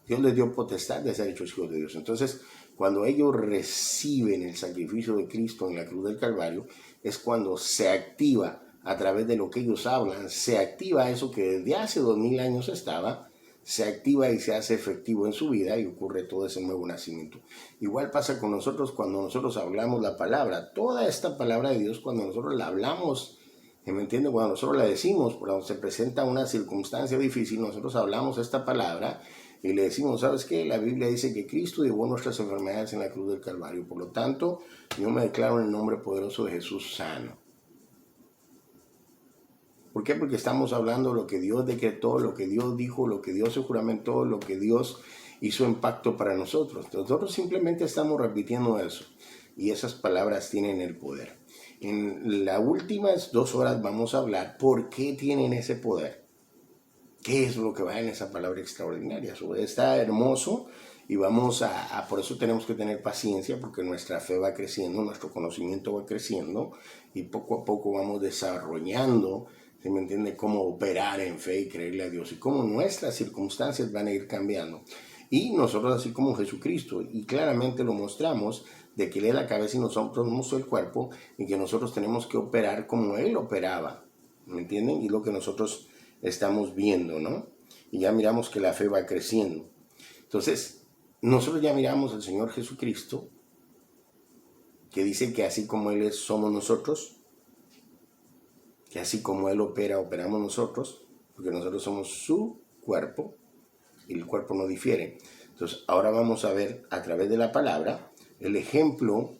Dios les dio potestad de ser hechos hijos de Dios. Entonces, cuando ellos reciben el sacrificio de Cristo en la cruz del Calvario, es cuando se activa a través de lo que ellos hablan, se activa eso que desde hace 2000 años estaba, se activa y se hace efectivo en su vida y ocurre todo ese nuevo nacimiento. Igual pasa con nosotros cuando nosotros hablamos la palabra. Toda esta palabra de Dios, cuando nosotros la hablamos, ¿me entiende? Cuando nosotros la decimos, cuando se presenta una circunstancia difícil, nosotros hablamos esta palabra y le decimos, ¿sabes qué? La Biblia dice que Cristo llevó nuestras enfermedades en la cruz del Calvario. Por lo tanto, yo me declaro en el nombre poderoso de Jesús sano. ¿Por qué? Porque estamos hablando lo que Dios decretó, lo que Dios dijo, lo que Dios se juramentó, lo que Dios hizo en pacto para nosotros. Nosotros simplemente estamos repitiendo eso. Y esas palabras tienen el poder. En las últimas 2 horas vamos a hablar por qué tienen ese poder. ¿Qué es lo que va en esa palabra extraordinaria? Está hermoso y por eso tenemos que tener paciencia porque nuestra fe va creciendo, nuestro conocimiento va creciendo y poco a poco vamos desarrollando, ¿se me entiende?, cómo operar en fe y creerle a Dios y cómo nuestras circunstancias van a ir cambiando. Y nosotros así como Jesucristo, y claramente lo mostramos, de que Él es la cabeza y nosotros somos el cuerpo y que nosotros tenemos que operar como Él operaba, ¿me entienden? Y lo que nosotros estamos viendo, ¿no? Y ya miramos que la fe va creciendo. Entonces, nosotros ya miramos al Señor Jesucristo, que dice que así como Él es, somos nosotros, que así como Él opera, operamos nosotros, porque nosotros somos su cuerpo, y el cuerpo no difiere. Entonces, ahora vamos a ver a través de la palabra el ejemplo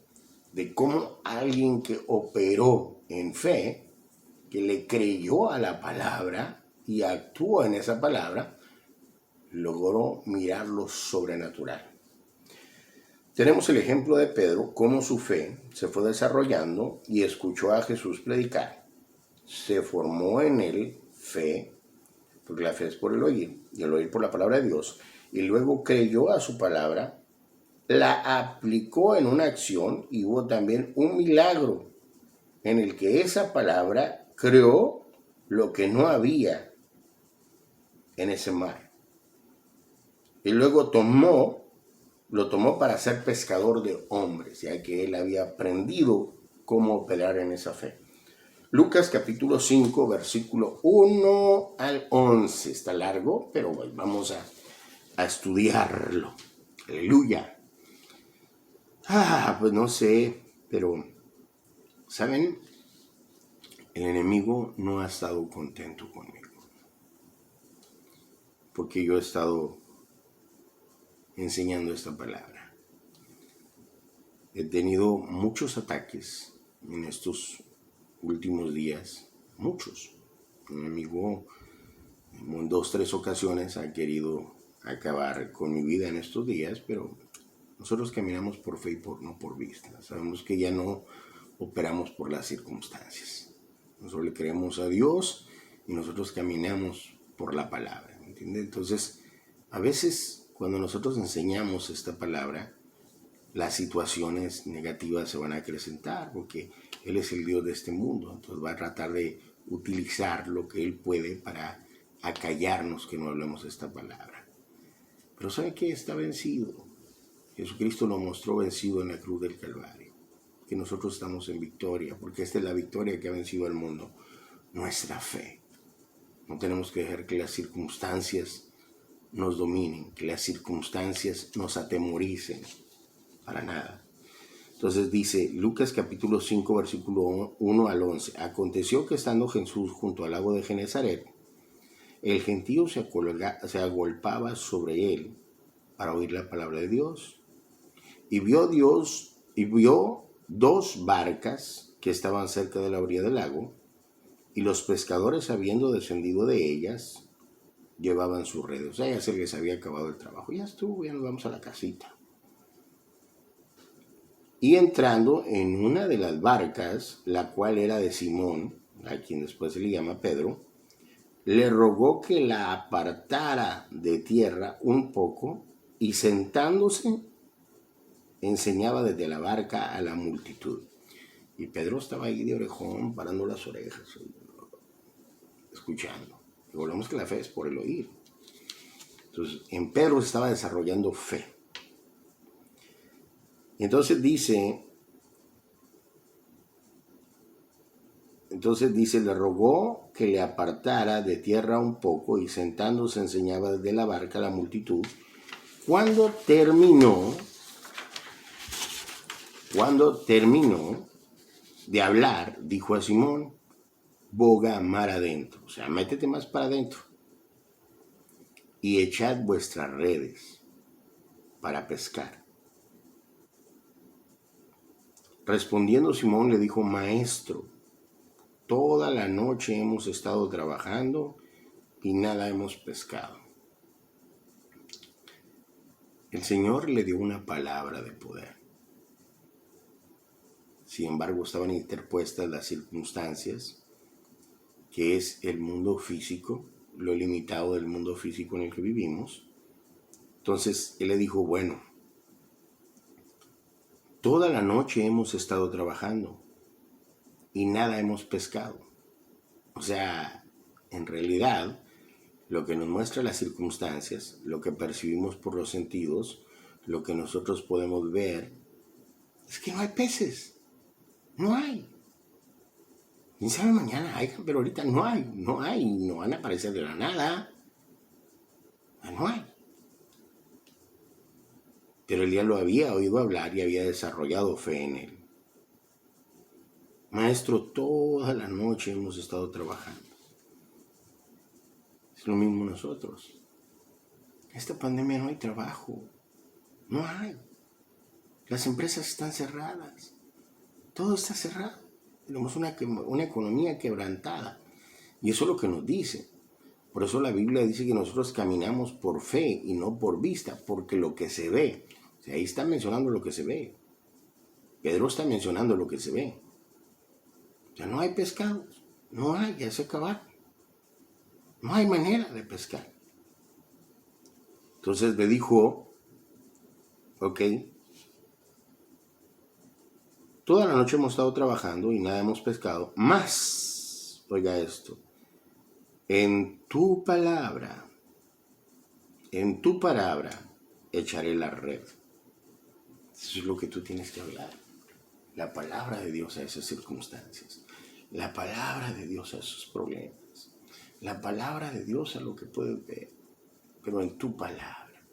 de cómo alguien que operó en fe, que le creyó a la palabra y actuó en esa palabra, logró mirar lo sobrenatural. Tenemos el ejemplo de Pedro, cómo su fe se fue desarrollando y escuchó a Jesús predicar. Se formó en él fe, porque la fe es por el oír, y el oír por la palabra de Dios, y luego creyó a su palabra, la aplicó en una acción y hubo también un milagro en el que esa palabra creó lo que no había en ese mar. Y luego lo tomó para ser pescador de hombres, ya que él había aprendido cómo operar en esa fe. Lucas capítulo 5, versículo 1 al 11. Está largo, pero vamos a estudiarlo. Aleluya. Pues no sé, pero, ¿saben? El enemigo no ha estado contento conmigo, porque yo he estado enseñando esta palabra. He tenido muchos ataques en estos últimos días, muchos. El enemigo en 2, 3 ocasiones ha querido acabar con mi vida en estos días, pero nosotros caminamos por fe y no por vista. Sabemos que ya no operamos por las circunstancias. Nosotros le creemos a Dios y nosotros caminamos por la palabra, ¿entiende? Entonces, a veces cuando nosotros enseñamos esta palabra, las situaciones negativas se van a acrecentar porque Él es el Dios de este mundo. Entonces va a tratar de utilizar lo que Él puede para acallarnos que no hablemos esta palabra. Pero ¿sabe qué? Está vencido. Jesucristo lo mostró vencido en la cruz del Calvario. Que nosotros estamos en victoria, porque esta es la victoria que ha vencido al mundo. Nuestra fe. No tenemos que dejar que las circunstancias nos dominen, que las circunstancias nos atemoricen. Para nada. Entonces dice Lucas capítulo 5, versículo 1 al 11. Aconteció que estando Jesús junto al lago de Genezaret, el gentío se agolpaba sobre él para oír la palabra de Dios. Y vio 2 barcas que estaban cerca de la orilla del lago, y los pescadores, habiendo descendido de ellas, llevaban sus redes. O sea, ya se les había acabado el trabajo. Ya estuvo, ya nos vamos a la casita. Y entrando en una de las barcas, la cual era de Simón, a quien después se le llama Pedro, le rogó que la apartara de tierra un poco y sentándose enseñaba desde la barca a la multitud. Y Pedro estaba ahí de orejón, parando las orejas, escuchando. Y volvemos que la fe es por el oír. Entonces, en Pedro se estaba desarrollando fe. Y entonces dice, le rogó que le apartara de tierra un poco y sentándose enseñaba desde la barca a la multitud. Cuando terminó de hablar, dijo a Simón, boga mar adentro, o sea, métete más para adentro y echad vuestras redes para pescar. Respondiendo Simón le dijo, maestro, toda la noche hemos estado trabajando y nada hemos pescado. El Señor le dio una palabra de poder. Sin embargo, estaban interpuestas las circunstancias, que es el mundo físico, lo limitado del mundo físico en el que vivimos. Entonces, él le dijo, bueno, toda la noche hemos estado trabajando y nada hemos pescado. O sea, en realidad, lo que nos muestra las circunstancias, lo que percibimos por los sentidos, lo que nosotros podemos ver, es que no hay peces. No hay. ¿Quién sabe mañana hay? Pero ahorita no hay, no van a aparecer de la nada. No hay. Pero él ya lo había oído hablar y había desarrollado fe en él. Maestro, toda la noche hemos estado trabajando. Es lo mismo nosotros. Esta pandemia no hay trabajo. No hay. Las empresas están cerradas. Todo está cerrado. Tenemos una economía quebrantada. Y eso es lo que nos dice. Por eso la Biblia dice que nosotros caminamos por fe y no por vista, porque lo que se ve, o sea, ahí está mencionando lo que se ve. Pedro está mencionando lo que se ve. O sea, no hay pescados, no hay, ya se acabaron. No hay manera de pescar. Entonces le dijo, ok, toda la noche hemos estado trabajando y nada hemos pescado, más, oiga esto, en tu palabra echaré la red. Eso es lo que tú tienes que hablar. La palabra de Dios a esas circunstancias. La palabra de Dios a esos problemas. La palabra de Dios a lo que puedes ver. Pero en tu palabra.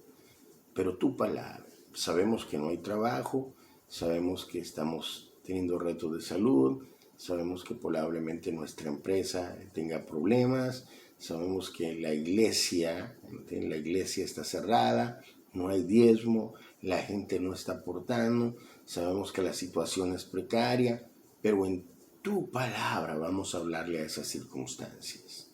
Pero tu palabra. Sabemos que no hay trabajo. Sabemos que estamos teniendo retos de salud. Sabemos que probablemente nuestra empresa tenga problemas. Sabemos que la iglesia está cerrada. No hay diezmo. La gente no está aportando. Sabemos que la situación es precaria. Pero en tu palabra vamos a hablarle a esas circunstancias.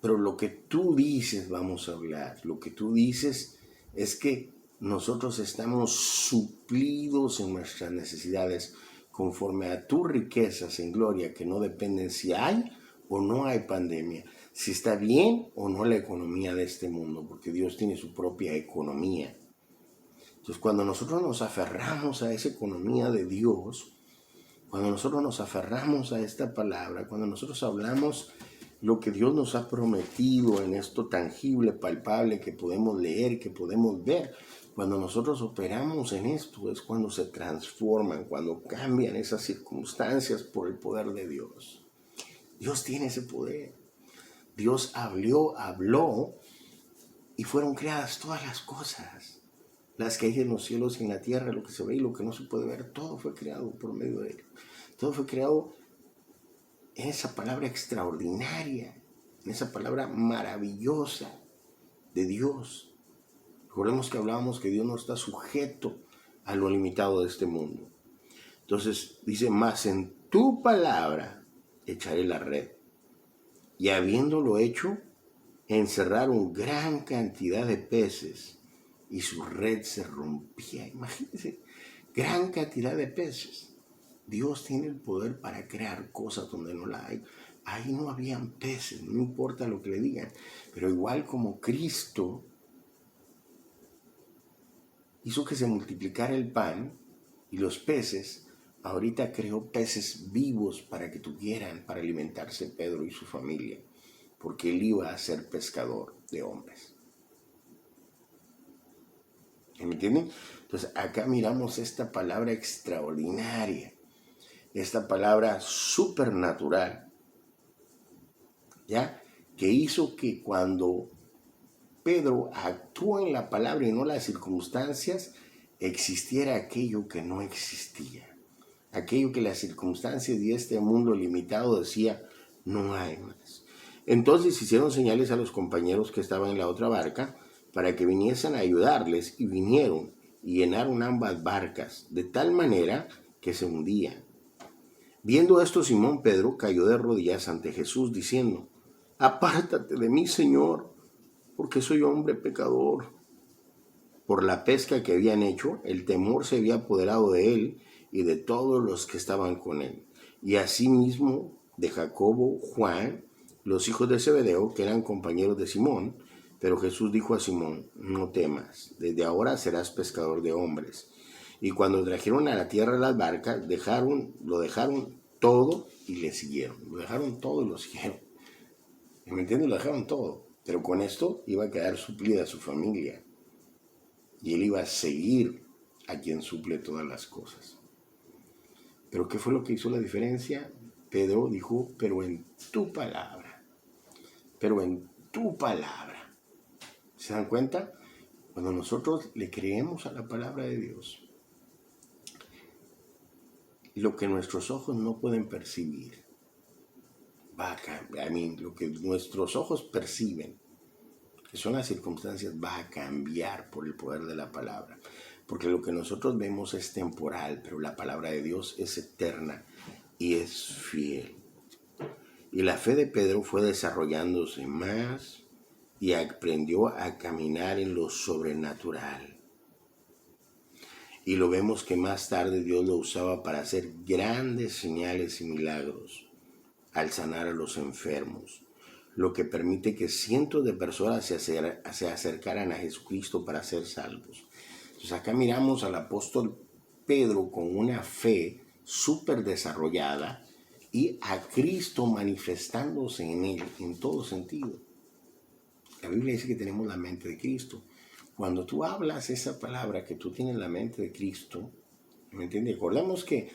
Pero lo que tú dices vamos a hablar. Lo que tú dices es que nosotros estamos suplidos en nuestras necesidades conforme a tus riquezas en gloria, que no dependen si hay o no hay pandemia, si está bien o no la economía de este mundo, porque Dios tiene su propia economía. Entonces, cuando nosotros nos aferramos a esa economía de Dios, cuando nosotros nos aferramos a esta palabra, cuando nosotros hablamos lo que Dios nos ha prometido en esto tangible, palpable, que podemos leer, que podemos ver, cuando nosotros operamos en esto es cuando se transforman, cuando cambian esas circunstancias por el poder de Dios. Dios tiene ese poder. Dios habló y fueron creadas todas las cosas. Las que hay en los cielos y en la tierra, lo que se ve y lo que no se puede ver, todo fue creado por medio de él. Todo fue creado en esa palabra extraordinaria, en esa palabra maravillosa de Dios. Recordemos que hablábamos que Dios no está sujeto a lo limitado de este mundo. Entonces dice, más en tu palabra echaré la red. Y habiéndolo hecho, encerraron gran cantidad de peces y su red se rompía. Imagínense gran cantidad de peces. Dios tiene el poder para crear cosas donde no la hay. Ahí no habían peces, no importa lo que le digan. Pero igual como Cristo hizo que se multiplicara el pan y los peces, ahorita creó peces vivos para que tuvieran para alimentarse Pedro y su familia, porque él iba a ser pescador de hombres. ¿Me entienden? Entonces acá miramos esta palabra extraordinaria, esta palabra supernatural, ¿ya? Que hizo que cuando Pedro actuó en la palabra y no las circunstancias, existiera aquello que no existía. Aquello que las circunstancias de este mundo limitado decía, no hay más. Entonces hicieron señales a los compañeros que estaban en la otra barca para que viniesen a ayudarles, y vinieron y llenaron ambas barcas de tal manera que se hundían. Viendo esto, Simón Pedro cayó de rodillas ante Jesús diciendo, apártate de mí, Señor, porque soy hombre pecador. Por la pesca que habían hecho, el temor se había apoderado de él y de todos los que estaban con él. Y asimismo de Jacobo, Juan, los hijos de Zebedeo, que eran compañeros de Simón. Pero Jesús dijo a Simón, no temas, desde ahora serás pescador de hombres. Y cuando trajeron a la tierra las barcas, lo dejaron todo y le siguieron. Lo dejaron todo y lo siguieron. ¿Me entiendes? Lo dejaron todo. Pero con esto iba a quedar suplida su familia. Y él iba a seguir a quien suple todas las cosas. ¿Pero qué fue lo que hizo la diferencia? Pedro dijo, pero en tu palabra. Pero en tu palabra. ¿Se dan cuenta? Cuando nosotros le creemos a la palabra de Dios, lo que nuestros ojos no pueden percibir, va a cambiar. Lo que nuestros ojos perciben, que son las circunstancias, va a cambiar por el poder de la palabra. Porque lo que nosotros vemos es temporal, pero la palabra de Dios es eterna y es fiel. Y la fe de Pedro fue desarrollándose más y aprendió a caminar en lo sobrenatural. Y lo vemos que más tarde Dios lo usaba para hacer grandes señales y milagros al sanar a los enfermos, lo que permite que cientos de personas se acercaran a Jesucristo para ser salvos. Entonces acá miramos al apóstol Pedro con una fe súper desarrollada y a Cristo manifestándose en él en todo sentido. La Biblia dice que tenemos la mente de Cristo. Cuando tú hablas esa palabra que tú tienes la mente de Cristo, ¿me entiendes? Recordemos que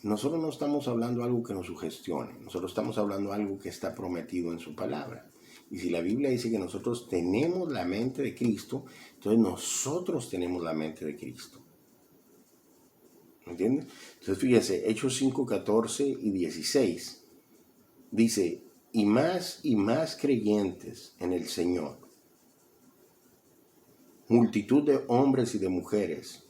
nosotros no estamos hablando algo que nos sugestione, nosotros estamos hablando algo que está prometido en su palabra. Y si la Biblia dice que nosotros tenemos la mente de Cristo, entonces nosotros tenemos la mente de Cristo. ¿Me entiendes? Entonces fíjese, Hechos 5, 14 y 16 dice, y más creyentes en el Señor, multitud de hombres y de mujeres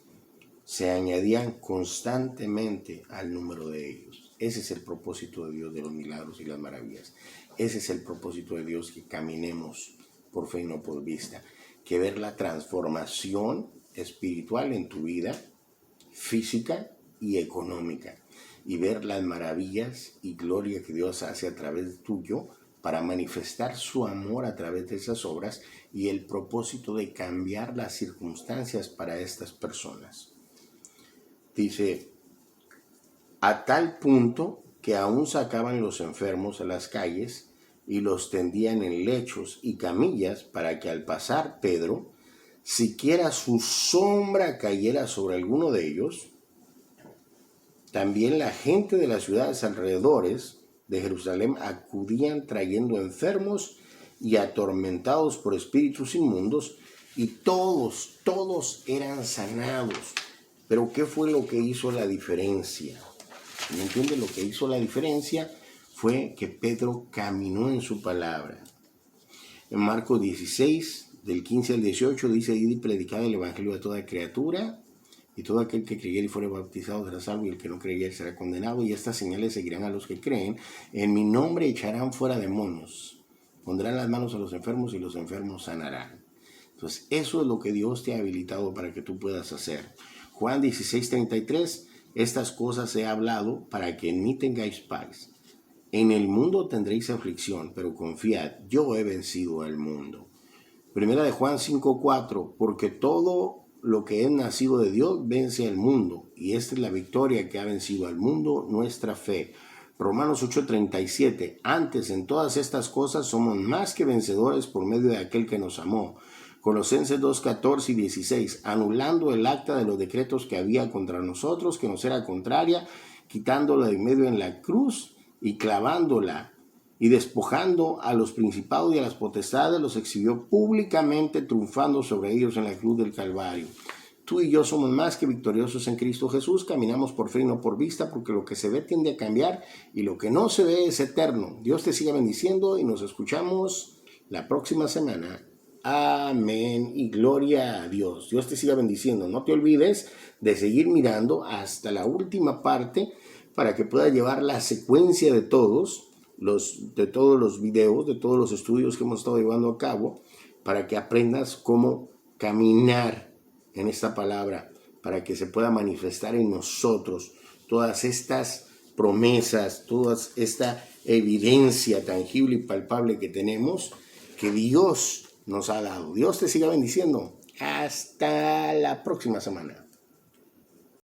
se añadían constantemente al número de ellos. Ese es el propósito de Dios de los milagros y las maravillas. Ese es el propósito de Dios, que caminemos por fe y no por vista. Que ver la transformación espiritual en tu vida, física y económica. Y ver las maravillas y gloria que Dios hace a través tuyo para manifestar su amor a través de esas obras y el propósito de cambiar las circunstancias para estas personas. Dice, a tal punto que aún sacaban los enfermos a las calles y los tendían en lechos y camillas para que al pasar Pedro, siquiera su sombra cayera sobre alguno de ellos. También la gente de las ciudades alrededores de Jerusalén acudían trayendo enfermos y atormentados por espíritus inmundos, y todos eran sanados. Pero ¿qué fue lo que hizo la diferencia? ¿Me entiendes? Lo que hizo la diferencia fue que Pedro caminó en su palabra. En Marcos 16, del 15 al 18, dice, id y predicad el evangelio a toda criatura, y todo aquel que creyere y fuere bautizado será salvo, y el que no creyere será condenado. Y estas señales seguirán a los que creen. En mi nombre echarán fuera demonios, pondrán las manos a los enfermos y los enfermos sanarán. Entonces, eso es lo que Dios te ha habilitado para que tú puedas hacer. Juan 16:33, estas cosas he hablado para que en mí tengáis paz. En el mundo tendréis aflicción, pero confiad, yo he vencido al mundo. Primera de Juan 5:4, porque todo lo que es nacido de Dios vence al mundo, y esta es la victoria que ha vencido al mundo, nuestra fe. Romanos 8:37, antes en todas estas cosas somos más que vencedores por medio de aquel que nos amó. Colosenses 2:14 y 16, anulando el acta de los decretos que había contra nosotros, que nos era contraria, quitándola de en medio en la cruz y clavándola, y despojando a los principados y a las potestades, los exhibió públicamente, triunfando sobre ellos en la cruz del Calvario. Tú y yo somos más que victoriosos en Cristo Jesús, caminamos por fe y no por vista, porque lo que se ve tiende a cambiar y lo que no se ve es eterno. Dios te siga bendiciendo y nos escuchamos la próxima semana. Amén y gloria a Dios. Dios te siga bendiciendo. No te olvides de seguir mirando hasta la última parte para que puedas llevar la secuencia de todos los videos, de todos los estudios que hemos estado llevando a cabo, para que aprendas cómo caminar en esta palabra, para que se pueda manifestar en nosotros todas estas promesas, toda esta evidencia tangible y palpable que tenemos, que Dios nos ha dado. Dios te siga bendiciendo. Hasta la próxima semana.